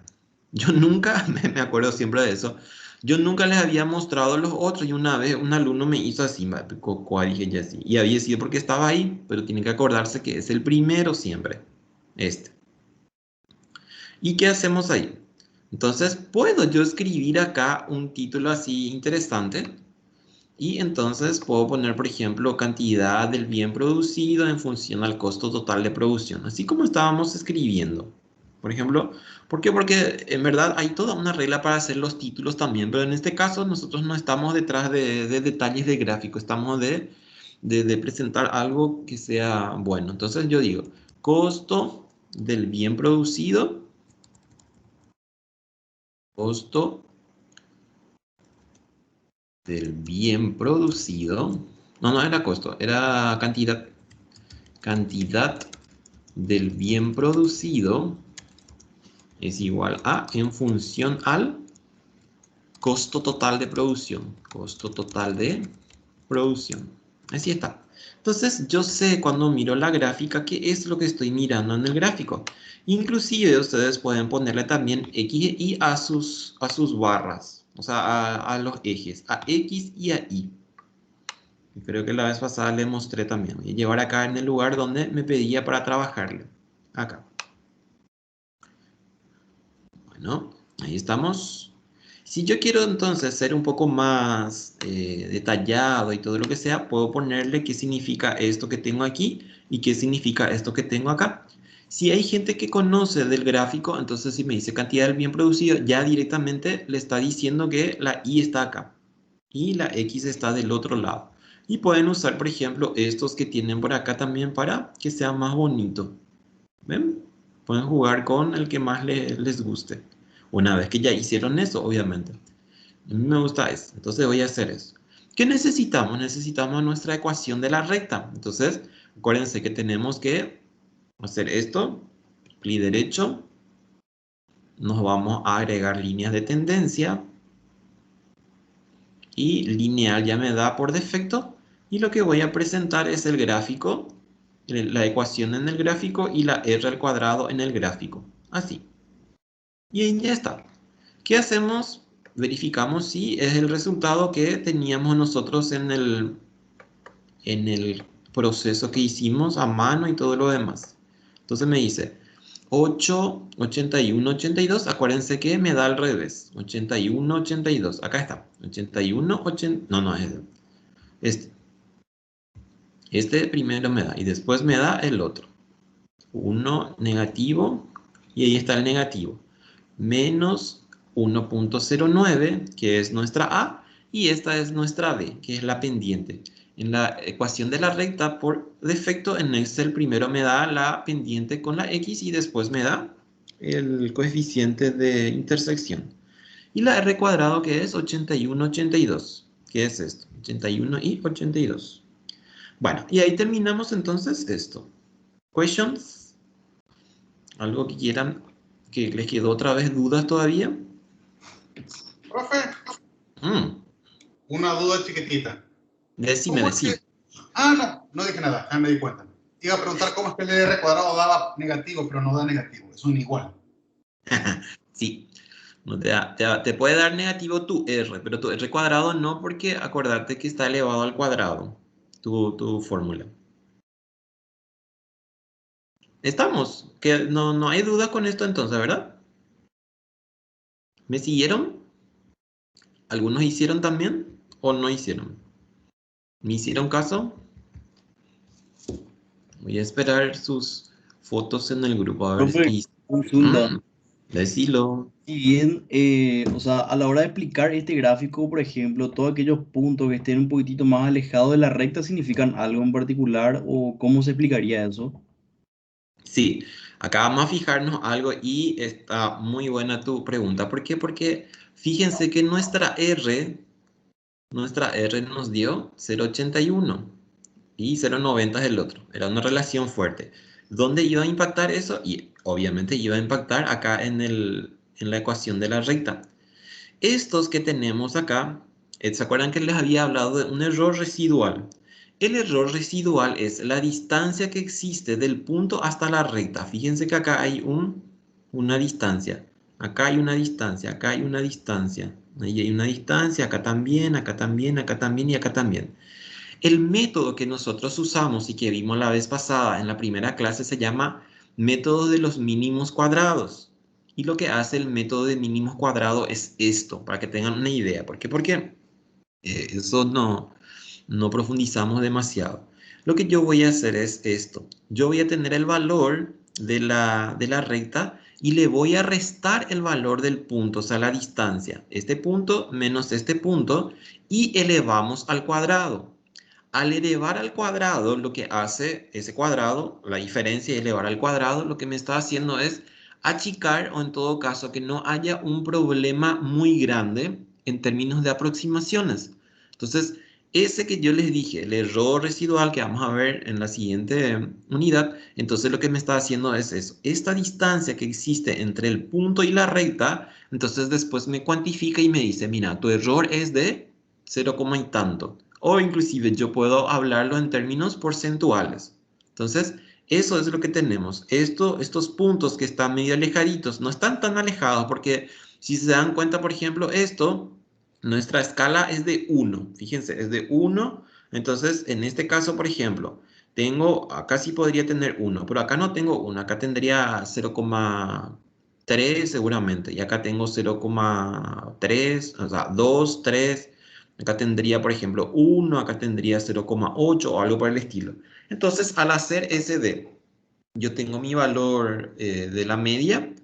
[SPEAKER 1] Yo nunca, me acuerdo siempre de eso, yo nunca les había mostrado los otros y una vez un alumno me hizo así, me aplicó cuál dije ya así. Y había sido porque estaba ahí, pero tienen que acordarse que es el primero siempre, este. ¿Y qué hacemos ahí? Entonces, puedo yo escribir acá un título así interesante y entonces puedo poner, por ejemplo, cantidad del bien producido en función al costo total de producción, así como estábamos escribiendo. Por ejemplo, ¿por qué? Porque en verdad hay toda una regla para hacer los títulos también, pero en este caso nosotros no estamos detrás de detalles de gráfico, estamos de presentar algo que sea bueno. Entonces yo digo, costo del bien producido, costo del bien producido. No, no era costo, era cantidad. Cantidad del bien producido es igual a en función al costo total de producción. Costo total de producción. Así está. Entonces yo sé cuando miro la gráfica qué es lo que estoy mirando en el gráfico. Inclusive ustedes pueden ponerle también X y a sus barras. O sea, a los ejes. A X y a Y. Y creo que la vez pasada le mostré también. Voy a llevar acá en el lugar donde me pedía para trabajarle. Acá. Bueno, ahí estamos. Si yo quiero entonces ser un poco más detallado y todo lo que sea, puedo ponerle qué significa esto que tengo aquí y qué significa esto que tengo acá. Si hay gente que conoce del gráfico, entonces si me dice cantidad del bien producido, ya directamente le está diciendo que la Y está acá y la X está del otro lado. Y pueden usar, por ejemplo, estos que tienen por acá también para que sea más bonito. ¿Ven? Pueden jugar con el que más les guste. Una vez que ya hicieron eso, obviamente. A mí me gusta eso. Entonces voy a hacer eso. ¿Qué necesitamos? Necesitamos nuestra ecuación de la recta. Entonces, acuérdense que tenemos que hacer esto. Clic derecho. Nos vamos a agregar líneas de tendencia. Y lineal ya me da por defecto. Y lo que voy a presentar es el gráfico, la ecuación en el gráfico y la r al cuadrado en el gráfico. Así. Y ahí ya está. ¿Qué hacemos? Verificamos si es el resultado que teníamos nosotros en el proceso que hicimos a mano y todo lo demás. Entonces me dice 8, 81, 82. Acuérdense que me da al revés. 81, 82. Acá está. 81, 80. No, no, es este. Este primero me da y después me da el otro. 1 negativo y ahí está el negativo. Menos 1.09, que es nuestra A, y esta es nuestra B, que es la pendiente. En la ecuación de la recta, por defecto, en Excel primero me da la pendiente con la X y después me da el coeficiente de intersección. Y la R cuadrado, que es 81, 82. ¿Qué es esto? 81 y 82. Bueno, y ahí terminamos entonces esto. ¿Questions? ¿Algo que quieran, que les quedó otra vez dudas todavía?
[SPEAKER 6] Profe,
[SPEAKER 1] Mm,
[SPEAKER 6] una duda chiquitita.
[SPEAKER 1] decime,
[SPEAKER 6] ¿Cómo es que...
[SPEAKER 1] decime.
[SPEAKER 6] No dije nada, ya me di cuenta. Iba a preguntar cómo es que el R cuadrado daba negativo, pero no da negativo, es un igual.
[SPEAKER 1] Sí, no te puede dar negativo tu R, pero tu R cuadrado no, porque acordate que está elevado al cuadrado, tu fórmula. Estamos, que no hay duda con esto entonces, ¿verdad? ¿Me siguieron? ¿Algunos hicieron también o no hicieron? ¿Me hicieron caso? Voy a esperar sus fotos en el grupo a ver
[SPEAKER 4] Profe,
[SPEAKER 1] qué hicieron.
[SPEAKER 4] consulta.
[SPEAKER 1] Decilo.
[SPEAKER 4] Si bien, o sea, a la hora de explicar este gráfico, por ejemplo, todos aquellos puntos que estén un poquitito más alejados de la recta significan algo en particular o cómo se explicaría eso.
[SPEAKER 1] Sí, acá vamos a fijarnos algo y está muy buena tu pregunta. ¿Por qué? Porque fíjense que nuestra R nos dio 0,81 y 0,90 es el otro. Era una relación fuerte. ¿Dónde iba a impactar eso? Y obviamente iba a impactar acá en la ecuación de la recta. Estos que tenemos acá, ¿se acuerdan que les había hablado de un error residual? El error residual es la distancia que existe del punto hasta la recta. Fíjense que acá hay una distancia. Acá hay una distancia, acá hay una distancia. Ahí hay una distancia, acá también, acá también, acá también y acá también. El método que nosotros usamos y que vimos la vez pasada en la primera clase se llama método de los mínimos cuadrados. Y lo que hace el método de mínimos cuadrados es esto, para que tengan una idea. ¿Por qué? Porque eso no profundizamos demasiado. Lo que yo voy a hacer es esto. Yo voy a tener el valor de la recta y le voy a restar el valor del punto, o sea, la distancia. Este punto menos este punto y elevamos al cuadrado. Al elevar al cuadrado, lo que hace ese cuadrado, la diferencia de elevar al cuadrado, lo que me está haciendo es achicar o en todo caso que no haya un problema muy grande en términos de aproximaciones. Entonces, ese que yo les dije, el error residual que vamos a ver en la siguiente unidad, entonces lo que me está haciendo es eso. Esta distancia que existe entre el punto y la recta, entonces después me cuantifica y me dice, mira, tu error es de 0, y tanto. O inclusive yo puedo hablarlo en términos porcentuales. Entonces, eso es lo que tenemos. Estos puntos que están medio alejaditos, no están tan alejados porque si se dan cuenta, por ejemplo, esto, nuestra escala es de 1. Fíjense, es de 1. Entonces, en este caso, por ejemplo, acá sí podría tener 1, pero acá no tengo 1. Acá tendría 0,3 seguramente. Y acá tengo 0,3, o sea, 2, 3. Acá tendría, por ejemplo, 1, acá tendría 0,8 o algo por el estilo. Entonces, al hacer SD, yo tengo mi valor de la media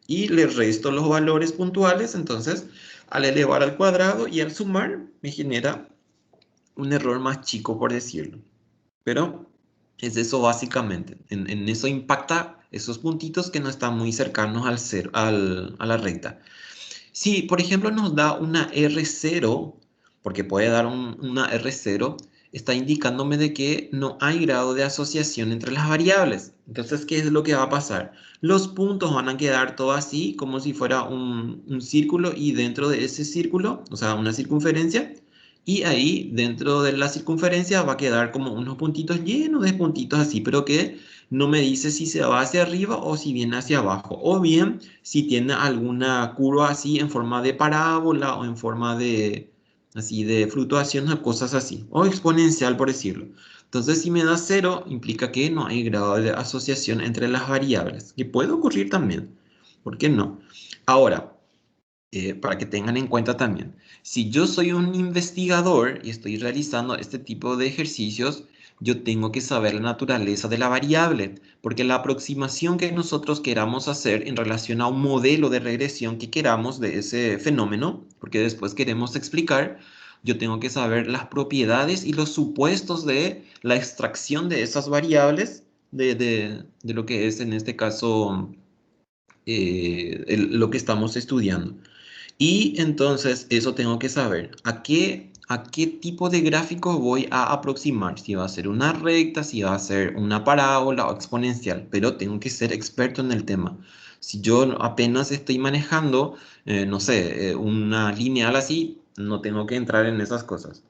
[SPEAKER 1] y le resto los valores puntuales. Entonces, al elevar al cuadrado y al sumar, me genera un error más chico, por decirlo. Pero es eso básicamente. En eso impacta esos puntitos que no están muy cercanos al cero, a la recta. Si, por ejemplo, nos da una R0, porque puede dar una R0, está indicándome de que no hay grado de asociación entre las variables. Entonces, ¿qué es lo que va a pasar? Los puntos van a quedar todo así, como si fuera un círculo, y dentro de ese círculo, o sea, una circunferencia, y ahí dentro de la circunferencia va a quedar como unos puntitos llenos de puntitos así, pero que no me dice si se va hacia arriba o si viene hacia abajo, o bien si tiene alguna curva así en forma de parábola o en forma de así de fluctuación o cosas así, o exponencial por decirlo. Entonces, si me da cero, implica que no hay grado de asociación entre las variables, que puede ocurrir también. ¿Por qué no? Ahora, para que tengan en cuenta también, si yo soy un investigador y estoy realizando este tipo de ejercicios, yo tengo que saber la naturaleza de la variable, porque la aproximación que nosotros queramos hacer en relación a un modelo de regresión que queramos de ese fenómeno, porque después queremos explicar, yo tengo que saber las propiedades y los supuestos de la extracción de esas variables de lo que es en este caso lo que estamos estudiando. Y entonces eso tengo que saber a qué tipo de gráfico voy a aproximar, si va a ser una recta, si va a ser una parábola o exponencial, pero tengo que ser experto en el tema. Si yo apenas estoy manejando, no sé, una lineal así, no tengo que entrar en esas cosas.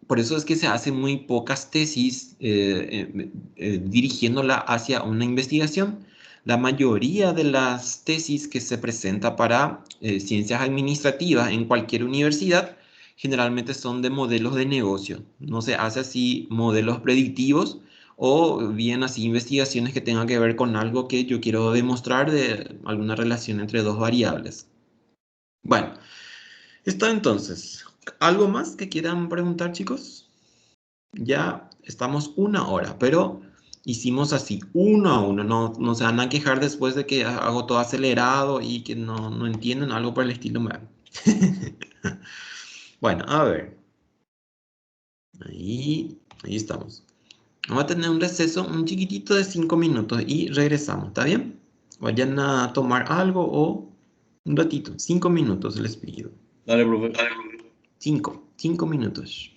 [SPEAKER 1] Por eso es que se hacen muy pocas tesis dirigiéndola hacia una investigación. La mayoría de las tesis que se presenta para ciencias administrativas en cualquier universidad generalmente son de modelos de negocio. No se hace así modelos predictivos o bien así investigaciones que tengan que ver con algo que yo quiero demostrar de alguna relación entre dos variables. Bueno, está entonces. ¿Algo más que quieran preguntar, chicos? Ya estamos una hora, pero hicimos así, uno a uno. No se van a quejar después de que hago todo acelerado y que no entienden algo por el estilo. Bueno, a ver. Ahí estamos. Vamos a tener un receso, un chiquitito de 5 minutos y regresamos, ¿está bien? Vayan a tomar algo o un ratito, 5 minutos les pido.
[SPEAKER 4] Dale, profe.
[SPEAKER 1] 5 minutos.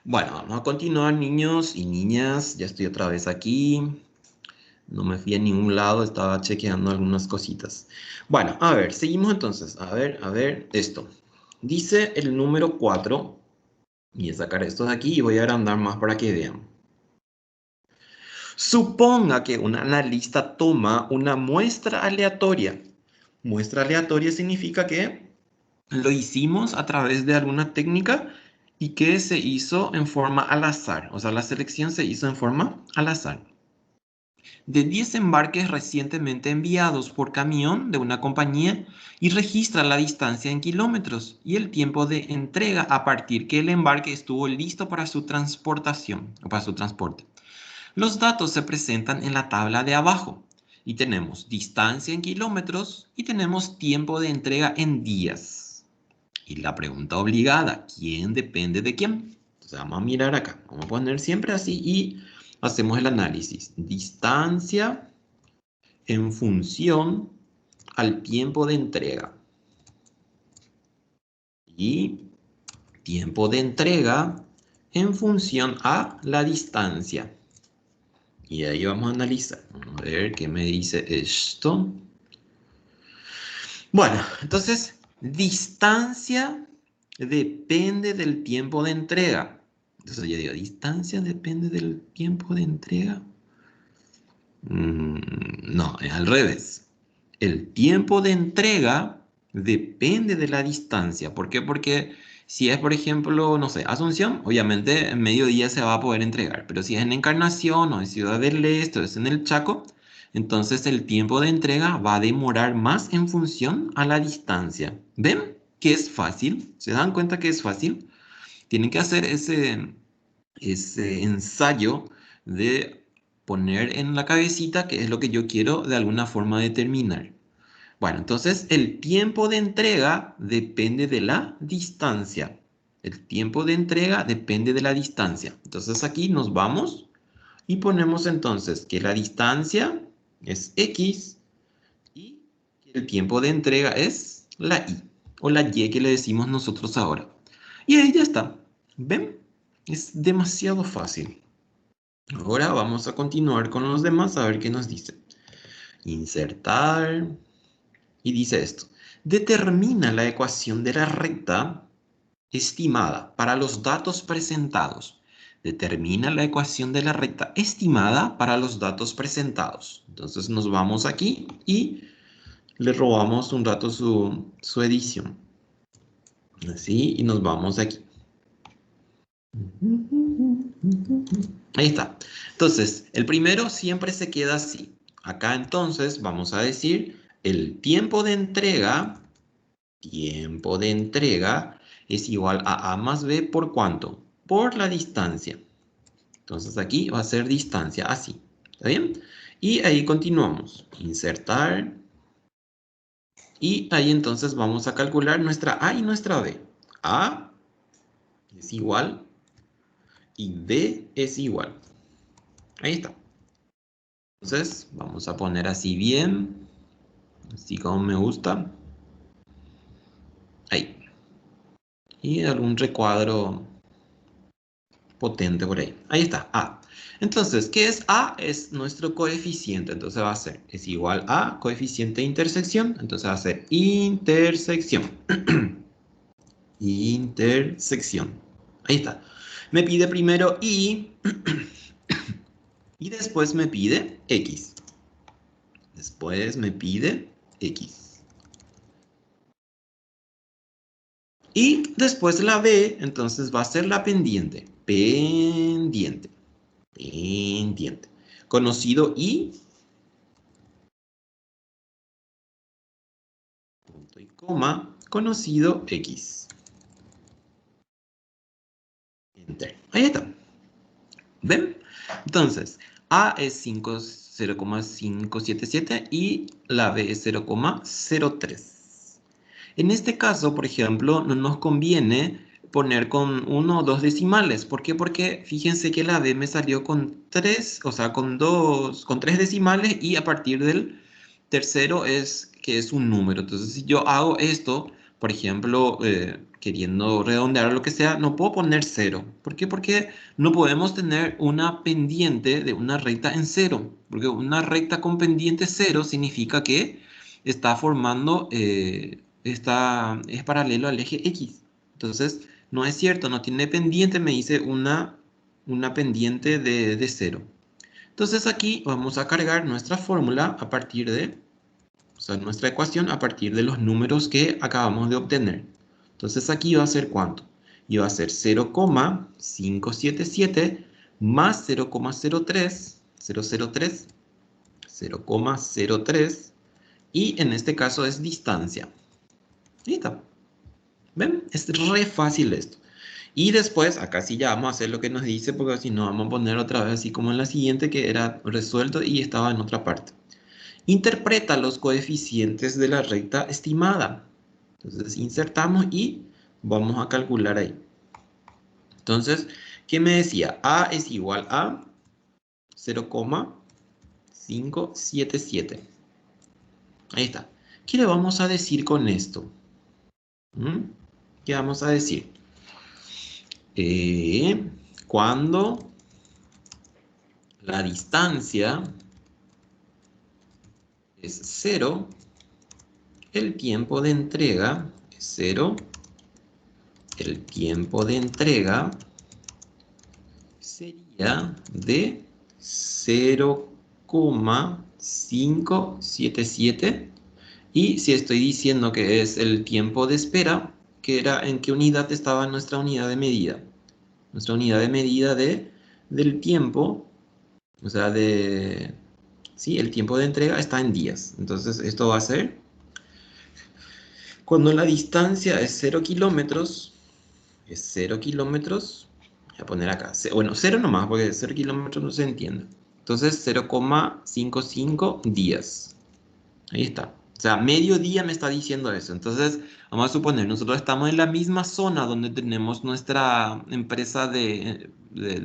[SPEAKER 1] Bueno, vamos a continuar, niños y niñas. Ya estoy otra vez aquí. No me fui a ningún lado, estaba chequeando algunas cositas. Bueno, a ver, seguimos entonces. A ver, esto. Dice el número 4. Voy a sacar esto de aquí y voy a agrandar más para que vean. Suponga que un analista toma una muestra aleatoria. Muestra aleatoria significa que lo hicimos a través de alguna técnica y que se hizo en forma al azar. O sea, la selección se hizo en forma al azar. De 10 embarques recientemente enviados por camión de una compañía y registra la distancia en kilómetros y el tiempo de entrega a partir que el embarque estuvo listo para su transportación o para su transporte. Los datos se presentan en la tabla de abajo y tenemos distancia en kilómetros y tenemos tiempo de entrega en días. Y la pregunta obligada, ¿quién depende de quién? Entonces vamos a mirar acá, vamos a poner siempre así y hacemos el análisis. Distancia en función al tiempo de entrega. Y tiempo de entrega en función a la distancia. Y ahí vamos a analizar. Vamos a ver qué me dice esto. Bueno, entonces, distancia depende del tiempo de entrega. Entonces yo digo, distancia depende del tiempo de entrega. No, es al revés. El tiempo de entrega depende de la distancia. ¿Por qué? Porque si es, por ejemplo, no sé, Asunción, obviamente en mediodía se va a poder entregar. Pero si es en Encarnación o en Ciudad del Este o es en el Chaco, entonces el tiempo de entrega va a demorar más en función a la distancia. ¿Ven que es fácil? ¿Se dan cuenta que es fácil? Tienen que hacer ese ensayo de poner en la cabecita qué es lo que yo quiero de alguna forma determinar. Bueno, entonces el tiempo de entrega depende de la distancia. El tiempo de entrega depende de la distancia. Entonces aquí nos vamos y ponemos entonces que la distancia es X y el tiempo de entrega es la Y o la Y que le decimos nosotros ahora. Y ahí ya está. ¿Ven? Es demasiado fácil. Ahora vamos a continuar con los demás a ver qué nos dice. Insertar. Y dice esto. Determina la ecuación de la recta estimada para los datos presentados. Determina la ecuación de la recta estimada para los datos presentados. Entonces nos vamos aquí y le robamos un rato su edición. Así, y nos vamos aquí. Ahí está. Entonces, el primero siempre se queda así. Acá entonces vamos a decir el tiempo de entrega es igual a más B por ¿cuánto? Por la distancia. Entonces aquí va a ser distancia, así. ¿Está bien? Y ahí continuamos. Insertar. Y ahí entonces vamos a calcular nuestra A y nuestra B. A es igual y B es igual. Ahí está. Entonces vamos a poner así bien. Así como me gusta. Ahí. Y algún recuadro potente por ahí. Ahí está, A. Entonces, ¿qué es A? Es nuestro coeficiente. Entonces va a ser, es igual a coeficiente de intersección. Entonces va a ser intersección. Intersección. Ahí está. Me pide primero Y. Y después me pide X. Después me pide X. Y después la B, entonces va a ser la pendiente. Pendiente. Pendiente. Conocido Y. Punto y coma. Conocido X. Enter. Ahí está. ¿Ven? Entonces, A es 0,577 y la B es 0,03. En este caso, por ejemplo, no nos conviene poner con 1 o 2 decimales. ¿Por qué? Porque fíjense que la B me salió con 3, o sea, con 3 decimales y a partir del tercero es que es un número. Entonces, si yo hago esto por ejemplo, queriendo redondear o lo que sea, no puedo poner 0. ¿Por qué? Porque no podemos tener una pendiente de una recta en 0. Porque una recta con pendiente 0 significa que está formando, es paralelo al eje X. Entonces, no es cierto, no tiene pendiente, me dice una pendiente de 0. Entonces aquí vamos a cargar nuestra fórmula a partir de, o sea, nuestra ecuación a partir de los números que acabamos de obtener. Entonces aquí va a ser ¿cuánto? Y va a ser 0,577 más 0,03, 0,03, y en este caso es distancia. Ahí está. ¿Ven? Es re fácil esto. Y después, acá sí ya vamos a hacer lo que nos dice, porque si no vamos a poner otra vez así como en la siguiente, que era resuelto y estaba en otra parte. Interpreta los coeficientes de la recta estimada. Entonces insertamos y vamos a calcular ahí. Entonces, ¿qué me decía? A es igual a 0,577. Ahí está. ¿Qué le vamos a decir con esto? ¿Qué vamos a decir? Cuando la distancia es 0, el tiempo de entrega es 0, el tiempo de entrega sería de 0,577. Y si estoy diciendo que es el tiempo de espera, que era en qué unidad estaba nuestra unidad de medida. Nuestra unidad de medida del tiempo, o sea, sí, el tiempo de entrega está en días. Entonces esto va a ser, cuando la distancia es 0 kilómetros, voy a poner acá, bueno, 0 nomás, porque 0 kilómetros no se entiende. Entonces 0,55 días. Ahí está. O sea, medio día me está diciendo eso. Entonces, vamos a suponer, nosotros estamos en la misma zona donde tenemos nuestra empresa de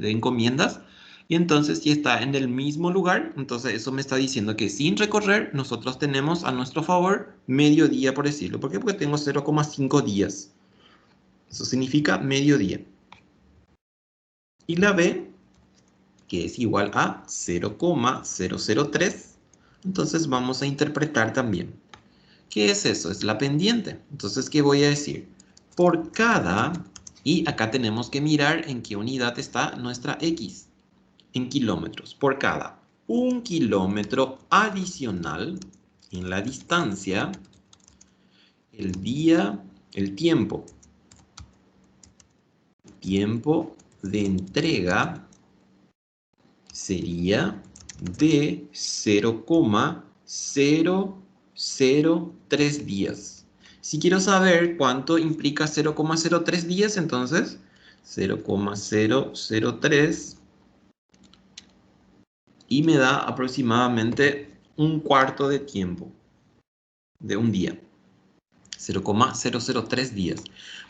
[SPEAKER 1] encomiendas. Y entonces, si está en el mismo lugar, entonces eso me está diciendo que sin recorrer, nosotros tenemos a nuestro favor medio día, por decirlo. ¿Por qué? Porque tengo 0,5 días. Eso significa medio día. Y la B, que es igual a 0,003, entonces vamos a interpretar también. ¿Qué es eso? Es la pendiente. Entonces, ¿qué voy a decir? Por cada, y acá tenemos que mirar en qué unidad está nuestra X, en kilómetros. Por cada 1 kilómetro adicional en la distancia, el tiempo de entrega sería de 0,003 días. Si quiero saber cuánto implica 0,03 días, entonces 0,003 y me da aproximadamente un cuarto de tiempo de un día. 0,003 días.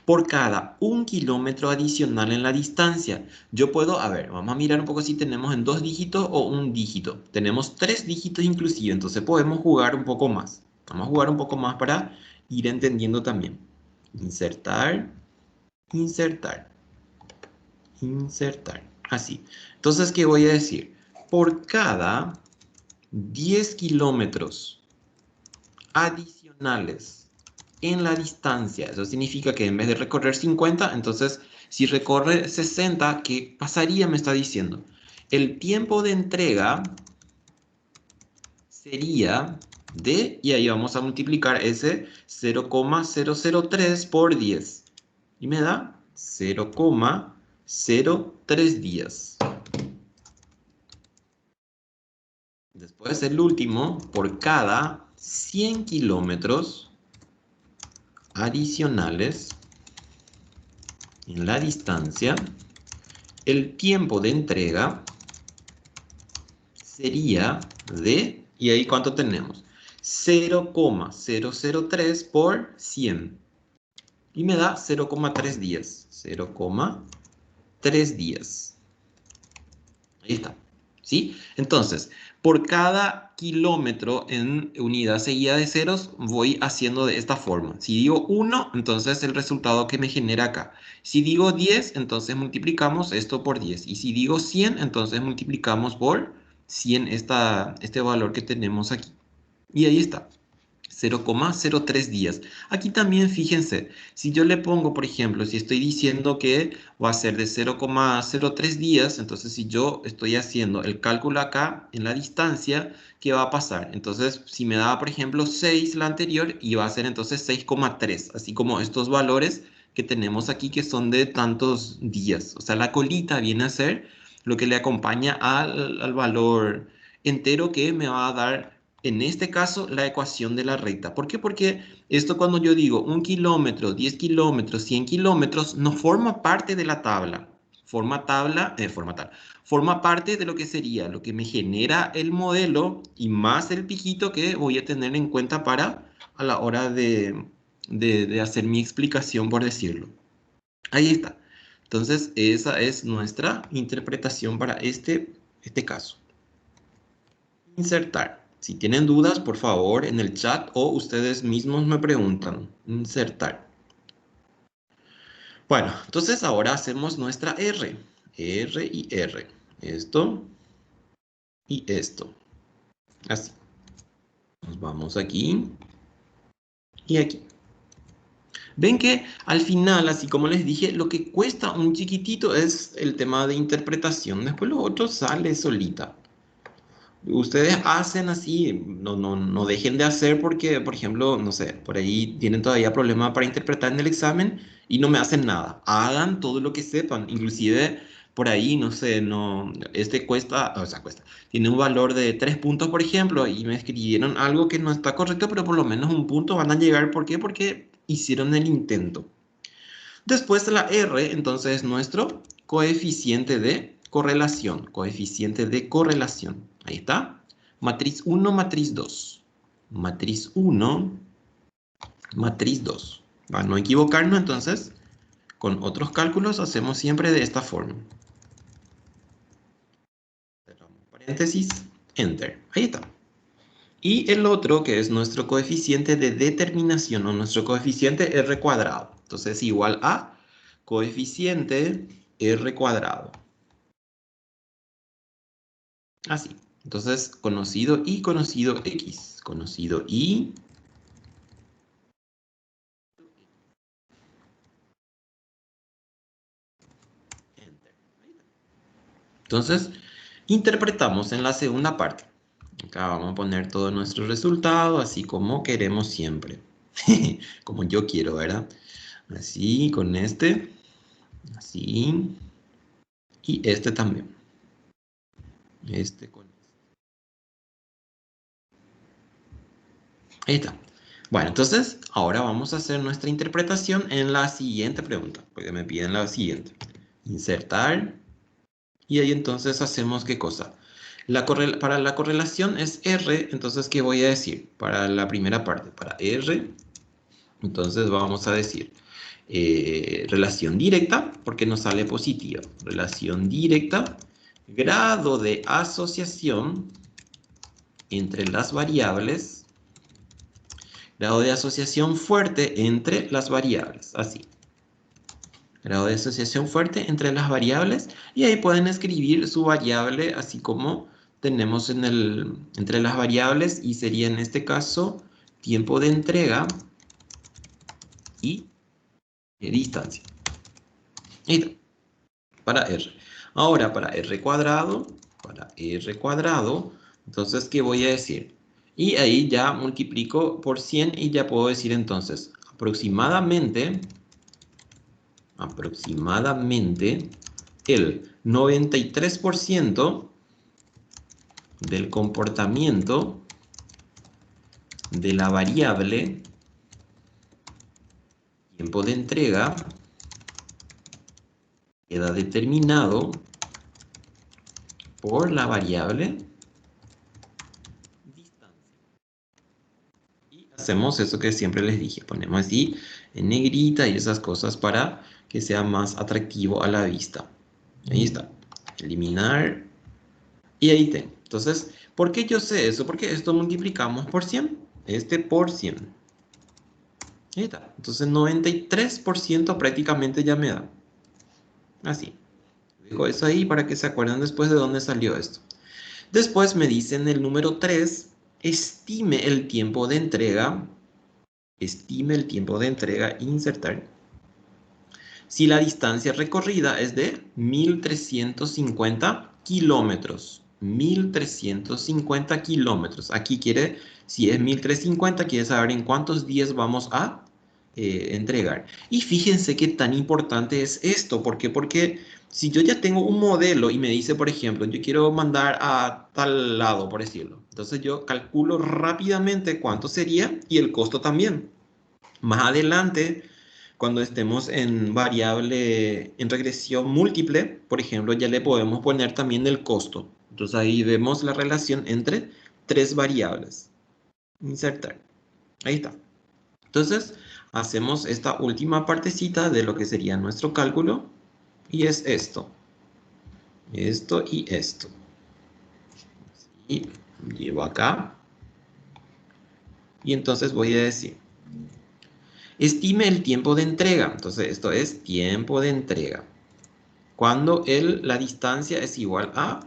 [SPEAKER 1] Por cada 1 kilómetro adicional en la distancia. Yo puedo, a ver, vamos a mirar un poco si tenemos en 2 dígitos o 1 dígito. Tenemos 3 dígitos inclusive, entonces podemos jugar un poco más. Vamos a jugar un poco más para ir entendiendo también. Insertar, insertar, insertar. Así. Entonces, ¿qué voy a decir? Por cada 10 kilómetros adicionales en la distancia, eso significa que en vez de recorrer 50, entonces si recorre 60, ¿qué pasaría? Me está diciendo. El tiempo de entrega sería de, y ahí vamos a multiplicar ese 0,003 por 10. Y me da 0,03 días. Después el último, por cada 100 kilómetros adicionales en la distancia, el tiempo de entrega sería de, y ahí ¿cuánto tenemos? 0,003 por 100. Y me da 0,3 días. 0,3 días. Ahí está. ¿sí? Entonces, por cada kilómetro en unidad seguida de ceros, voy haciendo de esta forma. Si digo 1, entonces el resultado que me genera acá. Si digo 10, entonces multiplicamos esto por 10. Y si digo 100, entonces multiplicamos por 100 este valor que tenemos aquí. Y ahí está. 0,03 días. Aquí también fíjense, si yo le pongo, por ejemplo, si estoy diciendo que va a ser de 0,03 días, entonces si yo estoy haciendo el cálculo acá en la distancia, ¿qué va a pasar? Entonces, si me daba, por ejemplo, 6 la anterior, iba a ser entonces 6,3, así como estos valores que tenemos aquí que son de tantos días. O sea, la colita viene a ser lo que le acompaña al valor entero que me va a dar en este caso, la ecuación de la recta. ¿Por qué? Porque esto cuando yo digo 1 kilómetro, 10 kilómetros, 100 kilómetros, no forma parte de la tabla. Forma parte de lo que sería, lo que me genera el modelo y más el piquito que voy a tener en cuenta para a la hora de hacer mi explicación, por decirlo. Ahí está. Entonces, esa es nuestra interpretación para este caso. Insertar. Si tienen dudas, por favor, en el chat o ustedes mismos me preguntan. Insertar. Bueno, entonces ahora hacemos nuestra R. R y R. Esto y esto. Así. Nos vamos aquí y aquí. Ven que al final, así como les dije, lo que cuesta un chiquitito es el tema de interpretación. Después lo otro sale solita. Ustedes hacen así, no dejen de hacer porque, por ejemplo, no sé, por ahí tienen todavía problemas para interpretar en el examen y no me hacen nada. Hagan todo lo que sepan, inclusive por ahí, no sé, cuesta, o sea, tiene un valor de 3 puntos, por ejemplo, y me escribieron algo que no está correcto, pero por lo menos un punto van a llegar. ¿Por qué? Porque hicieron el intento. Después la R, entonces, es nuestro coeficiente de correlación. Coeficiente de correlación. Ahí está. Matriz 1, matriz 2. Matriz 1, matriz 2. Para no equivocarnos, entonces, con otros cálculos hacemos siempre de esta forma. Cerramos paréntesis, enter. Ahí está. Y el otro, que es nuestro coeficiente de determinación, o nuestro coeficiente R cuadrado. Entonces, igual a coeficiente R cuadrado. Así. Entonces, conocido y conocido X. Conocido y... Enter. Entonces, interpretamos en la segunda parte. Acá vamos a poner todo nuestro resultado, así como queremos siempre. Como yo quiero, ¿verdad? Así, con este. Así. Y este también. Este con este. Ahí está. Bueno, entonces, ahora vamos a hacer nuestra interpretación en la siguiente pregunta. Porque me piden la siguiente. Insertar. Y ahí entonces hacemos ¿qué cosa? Para la correlación es R, entonces, ¿qué voy a decir? Para la primera parte, para R, entonces vamos a decir relación directa, porque nos sale positiva. Relación directa, grado de asociación entre las variables, grado de asociación fuerte entre las variables, así. Grado de asociación fuerte entre las variables, y ahí pueden escribir su variable así como tenemos entre las variables, y sería en este caso tiempo de entrega y distancia. Ahí está. Para R. Ahora para R cuadrado, entonces, ¿qué voy a decir? Y ahí ya multiplico por 100 y ya puedo decir entonces, aproximadamente el 93% del comportamiento de la variable tiempo de entrega queda determinado por la variable distancia. Y hacemos eso que siempre les dije, ponemos así en negrita y esas cosas para que sea más atractivo a la vista. Ahí está. Eliminar. Y ahí tengo. Entonces, ¿por qué yo sé eso? Porque esto multiplicamos por 100. Este por 100. Ahí está. Entonces 93% prácticamente ya me da. Así. Dejo eso ahí para que se acuerden después de dónde salió esto. Después me dicen el número 3. Estime el tiempo de entrega. Estime el tiempo de entrega. Insertar. Si la distancia recorrida es de 1350 kilómetros. 1350 kilómetros. Aquí quiere, si es 1350, quiere saber en cuántos días vamos a entregar. Y fíjense qué tan importante es esto. ¿Por qué? Porque si yo ya tengo un modelo y me dice, por ejemplo, yo quiero mandar a tal lado, por decirlo. Entonces yo calculo rápidamente cuánto sería y el costo también. Más adelante, cuando estemos en variable, en regresión múltiple, por ejemplo, ya le podemos poner también el costo. Entonces ahí vemos la relación entre tres variables. Insertar. Ahí está. Entonces, hacemos esta última partecita de lo que sería nuestro cálculo. Y es esto. Esto y esto. Y llevo acá. Y entonces voy a decir, estime el tiempo de entrega. Entonces, esto es tiempo de entrega. Cuando la distancia es igual a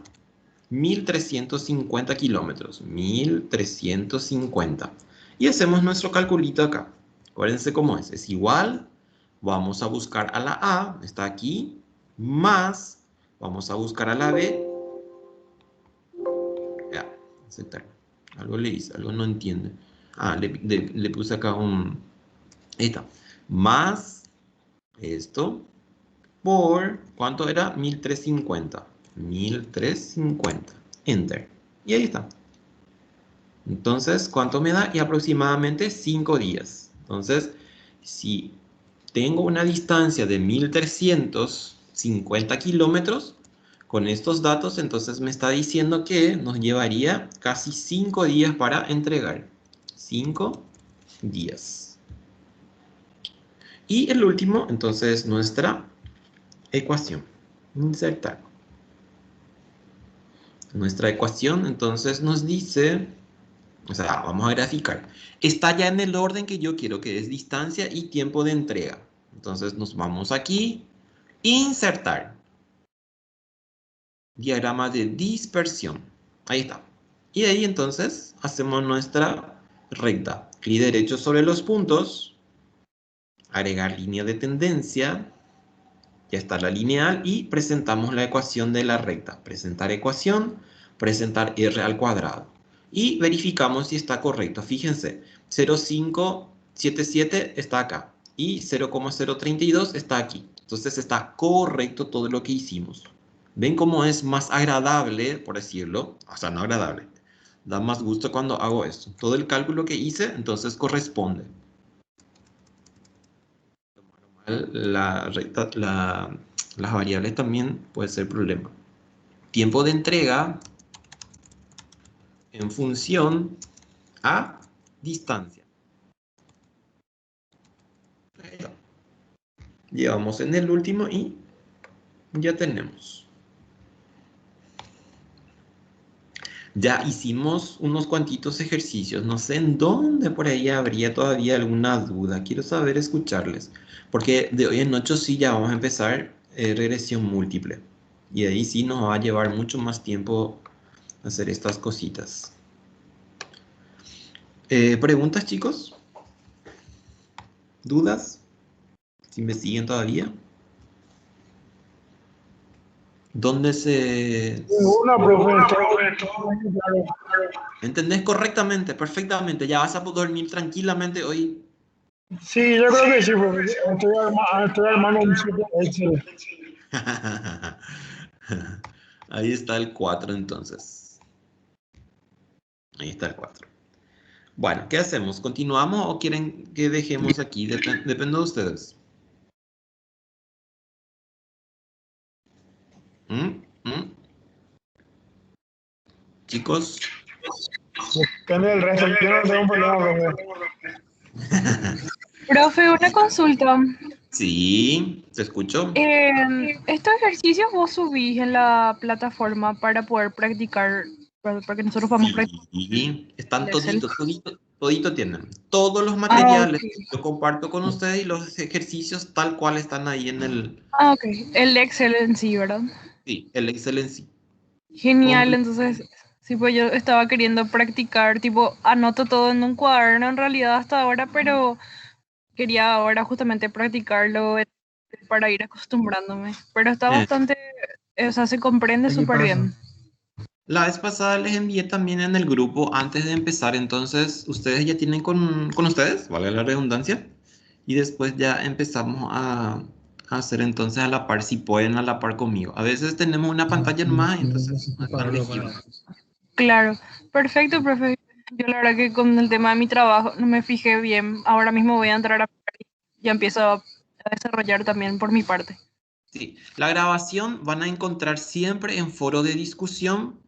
[SPEAKER 1] 1350 kilómetros. 1350. Y hacemos nuestro calculito acá. Acuérdense cómo es. Es igual. Vamos a buscar a la A. Está aquí. Más. Vamos a buscar a la B. Ya. Aceptar. Algo le hice. Algo no entiende. Ah, le puse acá un... Ahí está. Más esto por... ¿Cuánto era? 1350. 1350. Enter. Y ahí está. Entonces, ¿cuánto me da? Y aproximadamente 5 días. Entonces, si tengo una distancia de 1350 kilómetros, con estos datos, entonces me está diciendo que nos llevaría casi 5 días para entregar. 5 días. Y el último, entonces, nuestra ecuación. Insertar. Nuestra ecuación, entonces, nos dice, o sea, vamos a graficar. Está ya en el orden que yo quiero, que es distancia y tiempo de entrega. Entonces, nos vamos aquí, insertar. Diagrama de dispersión. Ahí está. Y ahí, entonces, hacemos nuestra recta. Clic derecho sobre los puntos. Agregar línea de tendencia. Ya está la lineal y presentamos la ecuación de la recta. Presentar ecuación, presentar r al cuadrado. Y verificamos si está correcto. Fíjense, 0,577 está acá y 0,032 está aquí. Entonces está correcto todo lo que hicimos. ¿Ven cómo es más agradable, por decirlo? O sea, no agradable. Da más gusto cuando hago esto. Todo el cálculo que hice, entonces corresponde. Las variables también puede ser problema. Tiempo de entrega en función a distancia. Llevamos en el último y ya tenemos. Ya hicimos unos cuantitos ejercicios. No sé en dónde por ahí habría todavía alguna duda. Quiero saber escucharles. Porque de hoy en 8 sí ya vamos a empezar regresión múltiple. Y ahí sí nos va a llevar mucho más tiempo hacer estas cositas. ¿Preguntas, chicos? ¿Dudas? ¿Si me siguen todavía? ¿Dónde se...?
[SPEAKER 3] Ninguna, profe.
[SPEAKER 1] ¿Entendés correctamente? Perfectamente. Ya vas a poder dormir tranquilamente hoy.
[SPEAKER 3] Sí, yo creo que sí, profe. Estoy armando un sitio Excel.
[SPEAKER 1] Ahí está el 4 entonces. Ahí está el 4. Bueno, ¿qué hacemos? ¿Continuamos o quieren que dejemos aquí? Depende de ustedes. Chicos.
[SPEAKER 3] Depende del resto. Yo no tengo un problema, profe.
[SPEAKER 5] Profe, una consulta.
[SPEAKER 1] Sí, te escucho.
[SPEAKER 5] Estos ejercicios vos subís en la plataforma para poder practicar, para que nosotros podamos practicar
[SPEAKER 1] Sí,
[SPEAKER 5] el
[SPEAKER 1] están
[SPEAKER 5] Excel.
[SPEAKER 1] todito tienen. Todos los
[SPEAKER 5] Ah,
[SPEAKER 1] materiales
[SPEAKER 5] ok.
[SPEAKER 1] yo comparto con ustedes y los ejercicios tal cual están ahí en el,
[SPEAKER 5] Ah, ok. El Excel en sí, ¿verdad?
[SPEAKER 1] sí, el Excel en sí.
[SPEAKER 5] Genial,
[SPEAKER 1] Comple-
[SPEAKER 5] entonces, sí, pues yo estaba queriendo practicar, tipo, anoto todo en un cuaderno en realidad hasta ahora, pero quería ahora justamente practicarlo para ir acostumbrándome. Pero está
[SPEAKER 1] eh,
[SPEAKER 5] bastante, o sea, se comprende
[SPEAKER 4] ¿Qué
[SPEAKER 5] súper
[SPEAKER 4] pasa?
[SPEAKER 5] bien.
[SPEAKER 1] La vez pasada les envié también en el grupo antes de empezar, entonces ustedes ya tienen con ustedes, vale la redundancia, y después ya empezamos a hacer entonces a la par, si pueden a la par conmigo. A veces tenemos una pantalla más, entonces no es tan legible.
[SPEAKER 5] Claro, perfecto, profe. Yo la verdad que con el tema de mi trabajo no me fijé bien. Ahora mismo voy a entrar a ya empiezo a desarrollar también por mi parte.
[SPEAKER 1] Sí, la grabación van a encontrar siempre en foro de discusión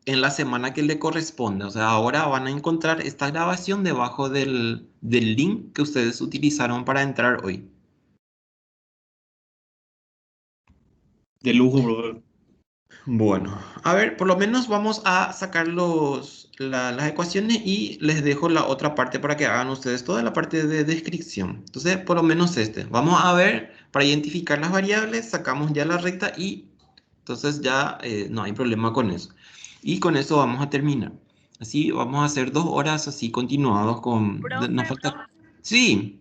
[SPEAKER 1] en la semana que le corresponde. O sea, ahora van a encontrar esta grabación debajo del link que ustedes utilizaron para entrar hoy.
[SPEAKER 4] De lujo, profe.
[SPEAKER 1] Bueno, a ver, por lo menos vamos a sacar las ecuaciones y les dejo la otra parte para que hagan ustedes toda la parte de descripción. Entonces, por lo menos este. Vamos a ver, para identificar las variables, sacamos ya la recta y entonces ya no hay problema con eso. Y con eso vamos a terminar. Así vamos a hacer 2 horas así continuados con... Nos
[SPEAKER 5] Profe,
[SPEAKER 1] falta... Sí,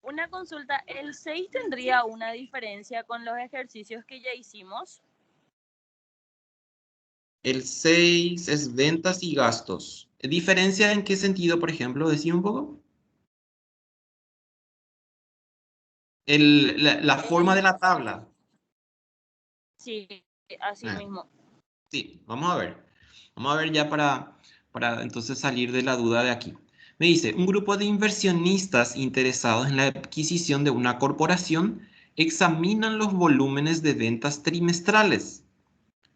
[SPEAKER 5] una consulta, ¿el 6 tendría una diferencia con los ejercicios que ya hicimos?
[SPEAKER 1] el 6 es ventas y gastos. ¿Diferencia en qué sentido, por ejemplo? Decía un poco. La forma de
[SPEAKER 5] El,
[SPEAKER 1] la tabla.
[SPEAKER 5] sí, así
[SPEAKER 1] Ah,
[SPEAKER 5] mismo.
[SPEAKER 1] sí, vamos a ver. Vamos a ver ya para entonces salir de la duda de aquí. Me dice, un grupo de inversionistas interesados en la adquisición de una corporación examinan los volúmenes de ventas trimestrales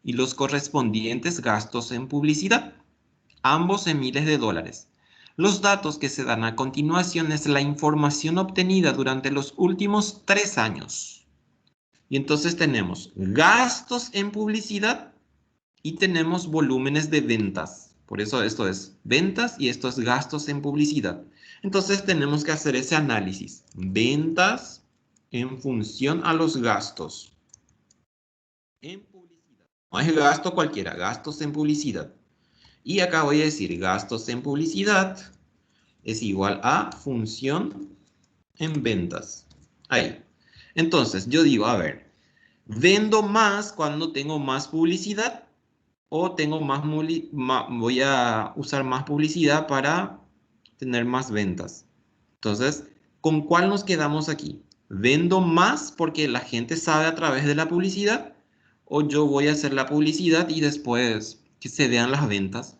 [SPEAKER 1] y los correspondientes gastos en publicidad, ambos en miles de dólares. Los datos que se dan a continuación es la información obtenida durante los últimos 3 años. Y entonces tenemos gastos en publicidad y tenemos volúmenes de ventas. Por eso esto es ventas y esto es gastos en publicidad. Entonces tenemos que hacer ese análisis. Ventas en función a los gastos en publicidad. No es gasto cualquiera, gastos en publicidad. Y acá voy a decir gastos en publicidad es igual a función en ventas. Ahí. Entonces yo digo, a ver, ¿vendo más cuando tengo más publicidad? ¿O tengo voy a usar más publicidad para tener más ventas? Entonces, ¿con cuál nos quedamos aquí? ¿Vendo más porque la gente sabe a través de la publicidad? ¿O yo voy a hacer la publicidad y después que se vean las ventas?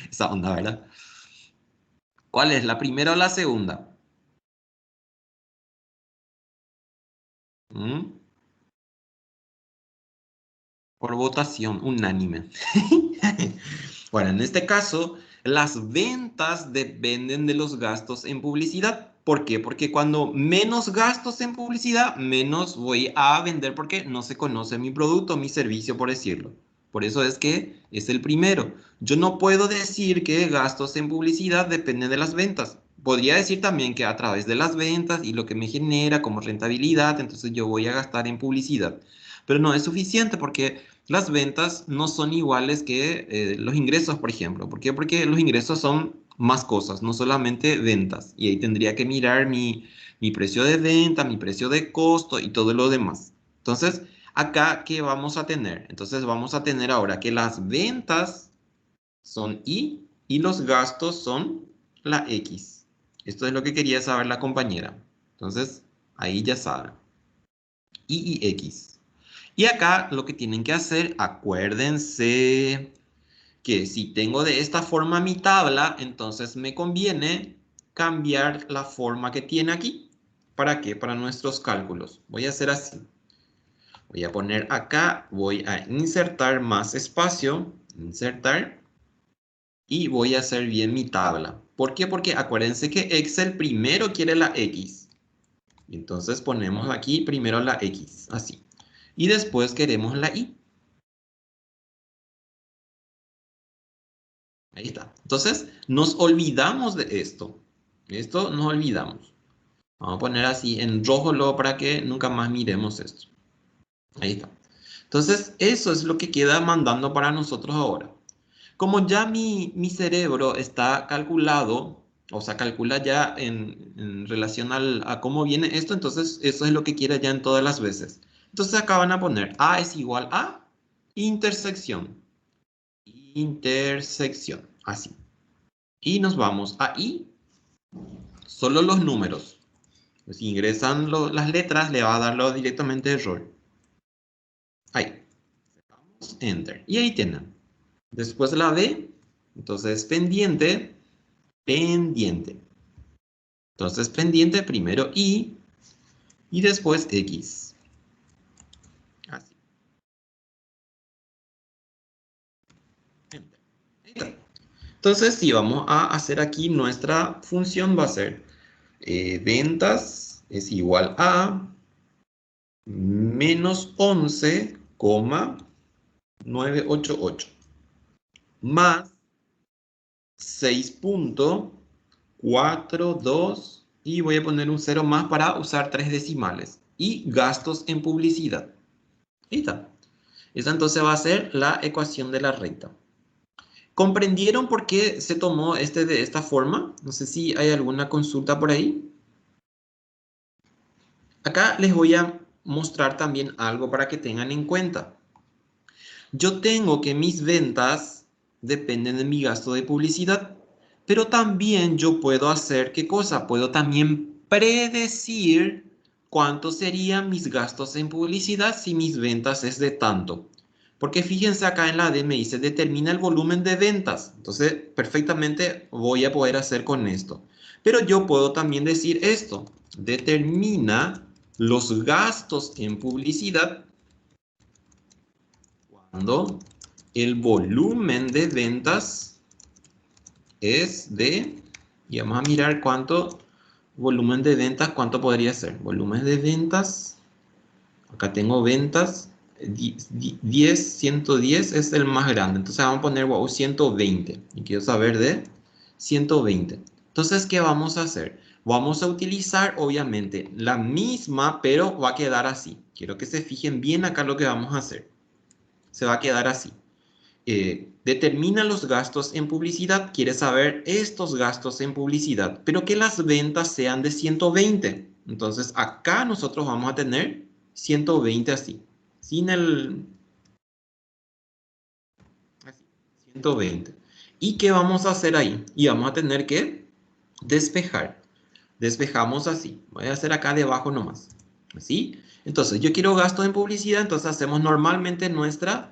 [SPEAKER 1] Esa onda, ¿verdad? ¿Cuál es, la primera o la segunda? ¿Mm? Por votación unánime. Bueno, en este caso, las ventas dependen de los gastos en publicidad. ¿Por qué? Porque cuando menos gastos en publicidad, menos voy a vender porque no se conoce mi producto, mi servicio, por decirlo. Por eso es que es el primero. Yo no puedo decir que gastos en publicidad dependen de las ventas. Podría decir también que a través de las ventas y lo que me genera como rentabilidad, entonces yo voy a gastar en publicidad. Pero no es suficiente porque las ventas no son iguales que los ingresos, por ejemplo. ¿Por qué? Porque los ingresos son más cosas, no solamente ventas. Y ahí tendría que mirar mi precio de venta, mi precio de costo y todo lo demás. Entonces, acá, ¿qué vamos a tener? Entonces, vamos a tener ahora que las ventas son y los gastos son la X. Esto es lo que quería saber la compañera. Entonces, ahí ya saben. Y X. Y acá lo que tienen que hacer, acuérdense que si tengo de esta forma mi tabla, entonces me conviene cambiar la forma que tiene aquí. ¿Para qué? Para nuestros cálculos. Voy a hacer así. Voy a poner acá, voy a insertar más espacio, insertar, y voy a hacer bien mi tabla. ¿Por qué? Porque acuérdense que Excel primero quiere la X. Entonces ponemos aquí primero la X, así. Y después queremos la Y. Ahí está. Entonces, nos olvidamos de esto. Esto nos olvidamos. Vamos a poner así en rojo luego para que nunca más miremos esto. Ahí está. Entonces, eso es lo que queda mandando para nosotros ahora. Como ya mi cerebro está calculado, o sea, calcula ya en relación a cómo viene esto, entonces eso es lo que quiere ya en todas las veces. Entonces acá van a poner A es igual a intersección. Intersección, así. Y nos vamos a I, solo los números. Pues si ingresan las letras, le va a darlo directamente error. Ahí. Enter. Y ahí tienen. Después la D, entonces pendiente, pendiente. Entonces pendiente primero I y después X. Así. Enter. Ahí está. Entonces si vamos a hacer aquí nuestra función va a ser ventas es igual a menos 11,988 más 6,42 y voy a poner un 0 más para usar 3 decimales y gastos en publicidad. Ahí está. Esta entonces va a ser la ecuación de la recta. ¿Comprendieron por qué se tomó de esta forma? No sé si hay alguna consulta por ahí. Acá les voy a mostrar también algo para que tengan en cuenta. Yo tengo que mis ventas dependen de mi gasto de publicidad, pero también yo puedo hacer, ¿qué cosa? Puedo también predecir cuántos serían mis gastos en publicidad si mis ventas es de tanto. Porque fíjense acá en la D me dice, determina el volumen de ventas. Entonces, perfectamente voy a poder hacer con esto. Pero yo puedo también decir esto, determina los gastos en publicidad cuando el volumen de ventas es de, y vamos a mirar cuánto volumen de ventas, cuánto podría ser. Volumen de ventas, acá tengo ventas, 10, 110 es el más grande. Entonces vamos a poner 120 y quiero saber de 120. Entonces, ¿qué vamos a hacer? Vamos a utilizar, obviamente, la misma, pero va a quedar así. Quiero que se fijen bien acá lo que vamos a hacer. Se va a quedar así. Determina los gastos en publicidad. Quiere saber estos gastos en publicidad, pero que las ventas sean de 120. Entonces, acá nosotros vamos a tener 120 así. Sin el... Así, 120. ¿Y qué vamos a hacer ahí? Y vamos a tener que despejar. Despejamos así. Voy a hacer acá debajo nomás. Así. Entonces, yo quiero gasto en publicidad, entonces hacemos normalmente nuestro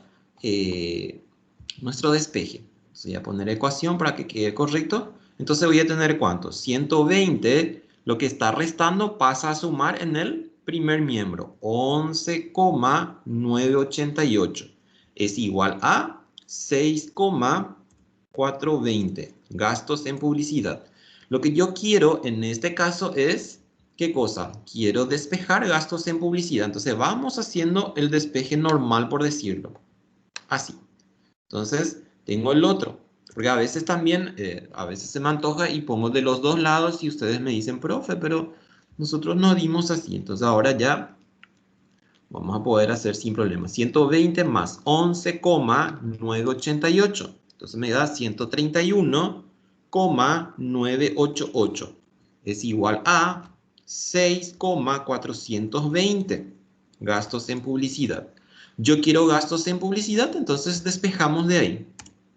[SPEAKER 1] despeje. Entonces, voy a poner ecuación para que quede correcto. Entonces voy a tener ¿cuánto? 120, lo que está restando pasa a sumar en el primer miembro. 11,988 es igual a 6,420. Gastos en publicidad. Lo que yo quiero en este caso es, ¿qué cosa? Quiero despejar gastos en publicidad. Entonces vamos haciendo el despeje normal, por decirlo. Así. Entonces, tengo el otro. Porque a veces también, a veces se me antoja y pongo de los dos lados y ustedes me dicen, profe, pero nosotros no dimos así. Entonces ahora ya vamos a poder hacer sin problema. 120 más 11,988. Entonces me da 131,988. Es igual a 6,420. Gastos en publicidad. Yo quiero gastos en publicidad, entonces despejamos de ahí.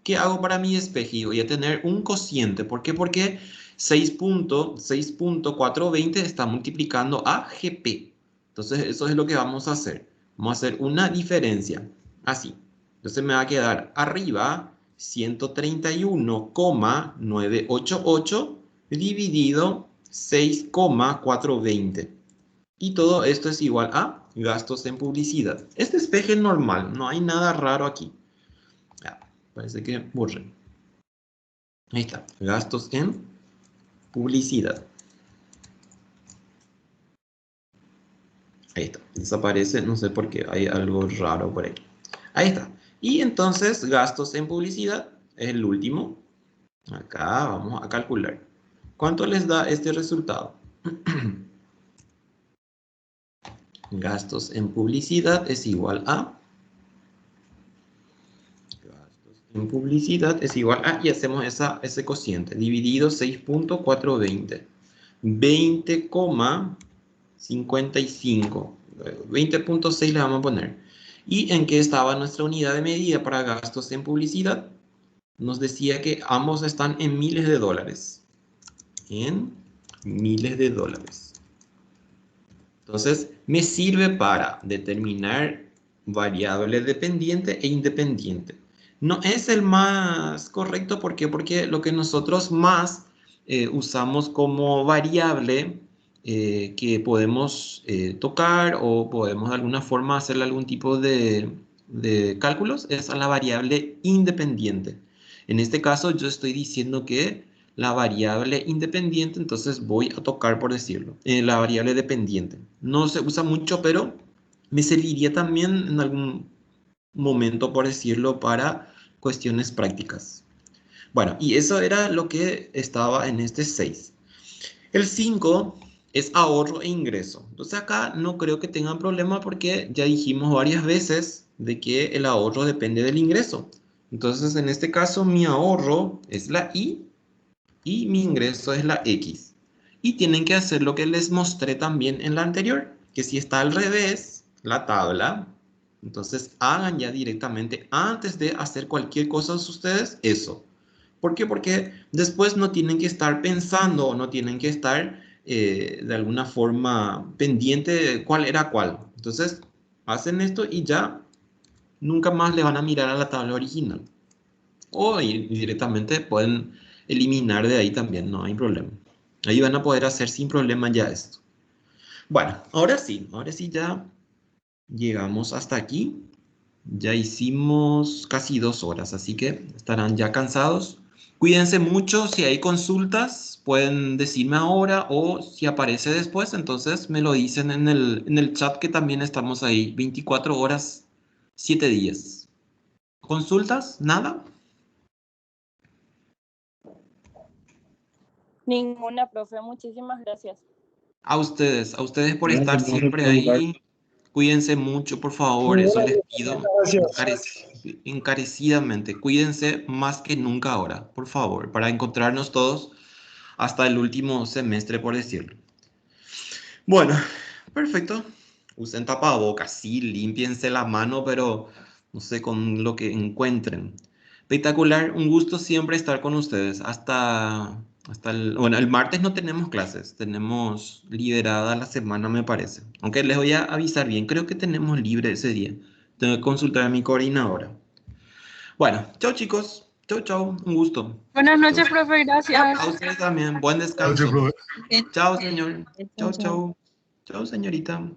[SPEAKER 1] ¿Qué hago para mi despeje? Voy a tener un cociente. ¿Por qué? Porque 6,420 está multiplicando a GP. Entonces eso es lo que vamos a hacer. Vamos a hacer una diferencia. Así. Entonces me va a quedar arriba 131,988 dividido 6,420. Y todo esto es igual a gastos en publicidad. Es despeje normal, no hay nada raro aquí. Parece que borré. Ahí está, gastos en publicidad. Ahí está, desaparece, no sé por qué, hay algo raro por ahí. Ahí está. Y entonces, gastos en publicidad es el último. Acá vamos a calcular. ¿Cuánto les da este resultado? Gastos en publicidad es igual a... Gastos en publicidad es igual a... Y hacemos ese cociente. Dividido 6.420. 20,55. 20.6 le vamos a poner. ¿Y en qué estaba nuestra unidad de medida para gastos en publicidad? Nos decía que ambos están en miles de dólares. En miles de dólares. Entonces, me sirve para determinar variable dependiente e independiente. No es el más correcto, ¿por qué? Porque lo que nosotros más usamos como variable que podemos tocar o podemos de alguna forma hacerle algún tipo de cálculos es a la variable independiente. En este caso, yo estoy diciendo que la variable independiente, entonces voy a tocar por decirlo, la variable dependiente. No se usa mucho, pero me serviría también en algún momento, por decirlo, para cuestiones prácticas. Bueno, y eso era lo que estaba en este 6. El 5 es ahorro e ingreso. Entonces acá no creo que tengan problema porque ya dijimos varias veces de que el ahorro depende del ingreso. Entonces en este caso mi ahorro es la Y y mi ingreso es la X. Y tienen que hacer lo que les mostré también en la anterior, que si está al revés, la tabla, entonces hagan ya directamente antes de hacer cualquier cosa ustedes eso. ¿Por qué? Porque después no tienen que estar pensando o no tienen que estar de alguna forma pendiente de cuál era cuál. Entonces hacen esto y ya nunca más le van a mirar a la tabla original. O directamente pueden eliminar de ahí también, no hay problema. Ahí van a poder hacer sin problema ya esto. Bueno, ahora sí ya llegamos hasta aquí. Ya hicimos casi 2 horas, así que estarán ya cansados. Cuídense mucho, si hay consultas pueden decirme ahora o si aparece después, entonces me lo dicen en el chat que también estamos ahí, 24 horas, 7 días. ¿Consultas? ¿Nada?
[SPEAKER 7] Ninguna, profe. Muchísimas gracias.
[SPEAKER 1] A ustedes por
[SPEAKER 4] Gracias,
[SPEAKER 1] estar
[SPEAKER 4] profe,
[SPEAKER 1] siempre
[SPEAKER 4] por educar.
[SPEAKER 1] ahí. Cuídense mucho, por favor, eso les pido
[SPEAKER 3] Gracias.
[SPEAKER 1] encarecidamente. Cuídense más que nunca ahora, por favor, para encontrarnos todos hasta el último semestre, por decirlo. Bueno, perfecto. Usen tapabocas, sí, límpiense la mano, pero no sé, con lo que encuentren. Espectacular, un gusto siempre estar con ustedes. Bueno, el martes no tenemos clases, tenemos liberada la semana, me parece. Aunque les voy a avisar bien, creo que tenemos libre ese día. Tengo que consultar a mi coordinadora. Bueno, chao chicos, chau, un gusto.
[SPEAKER 5] Buenas
[SPEAKER 1] Chau.
[SPEAKER 5] noches, profe, gracias.
[SPEAKER 1] A ustedes también, buen
[SPEAKER 6] Chao,
[SPEAKER 1] descanso.
[SPEAKER 6] profe.
[SPEAKER 1] Chao, señor. Chau, señorita.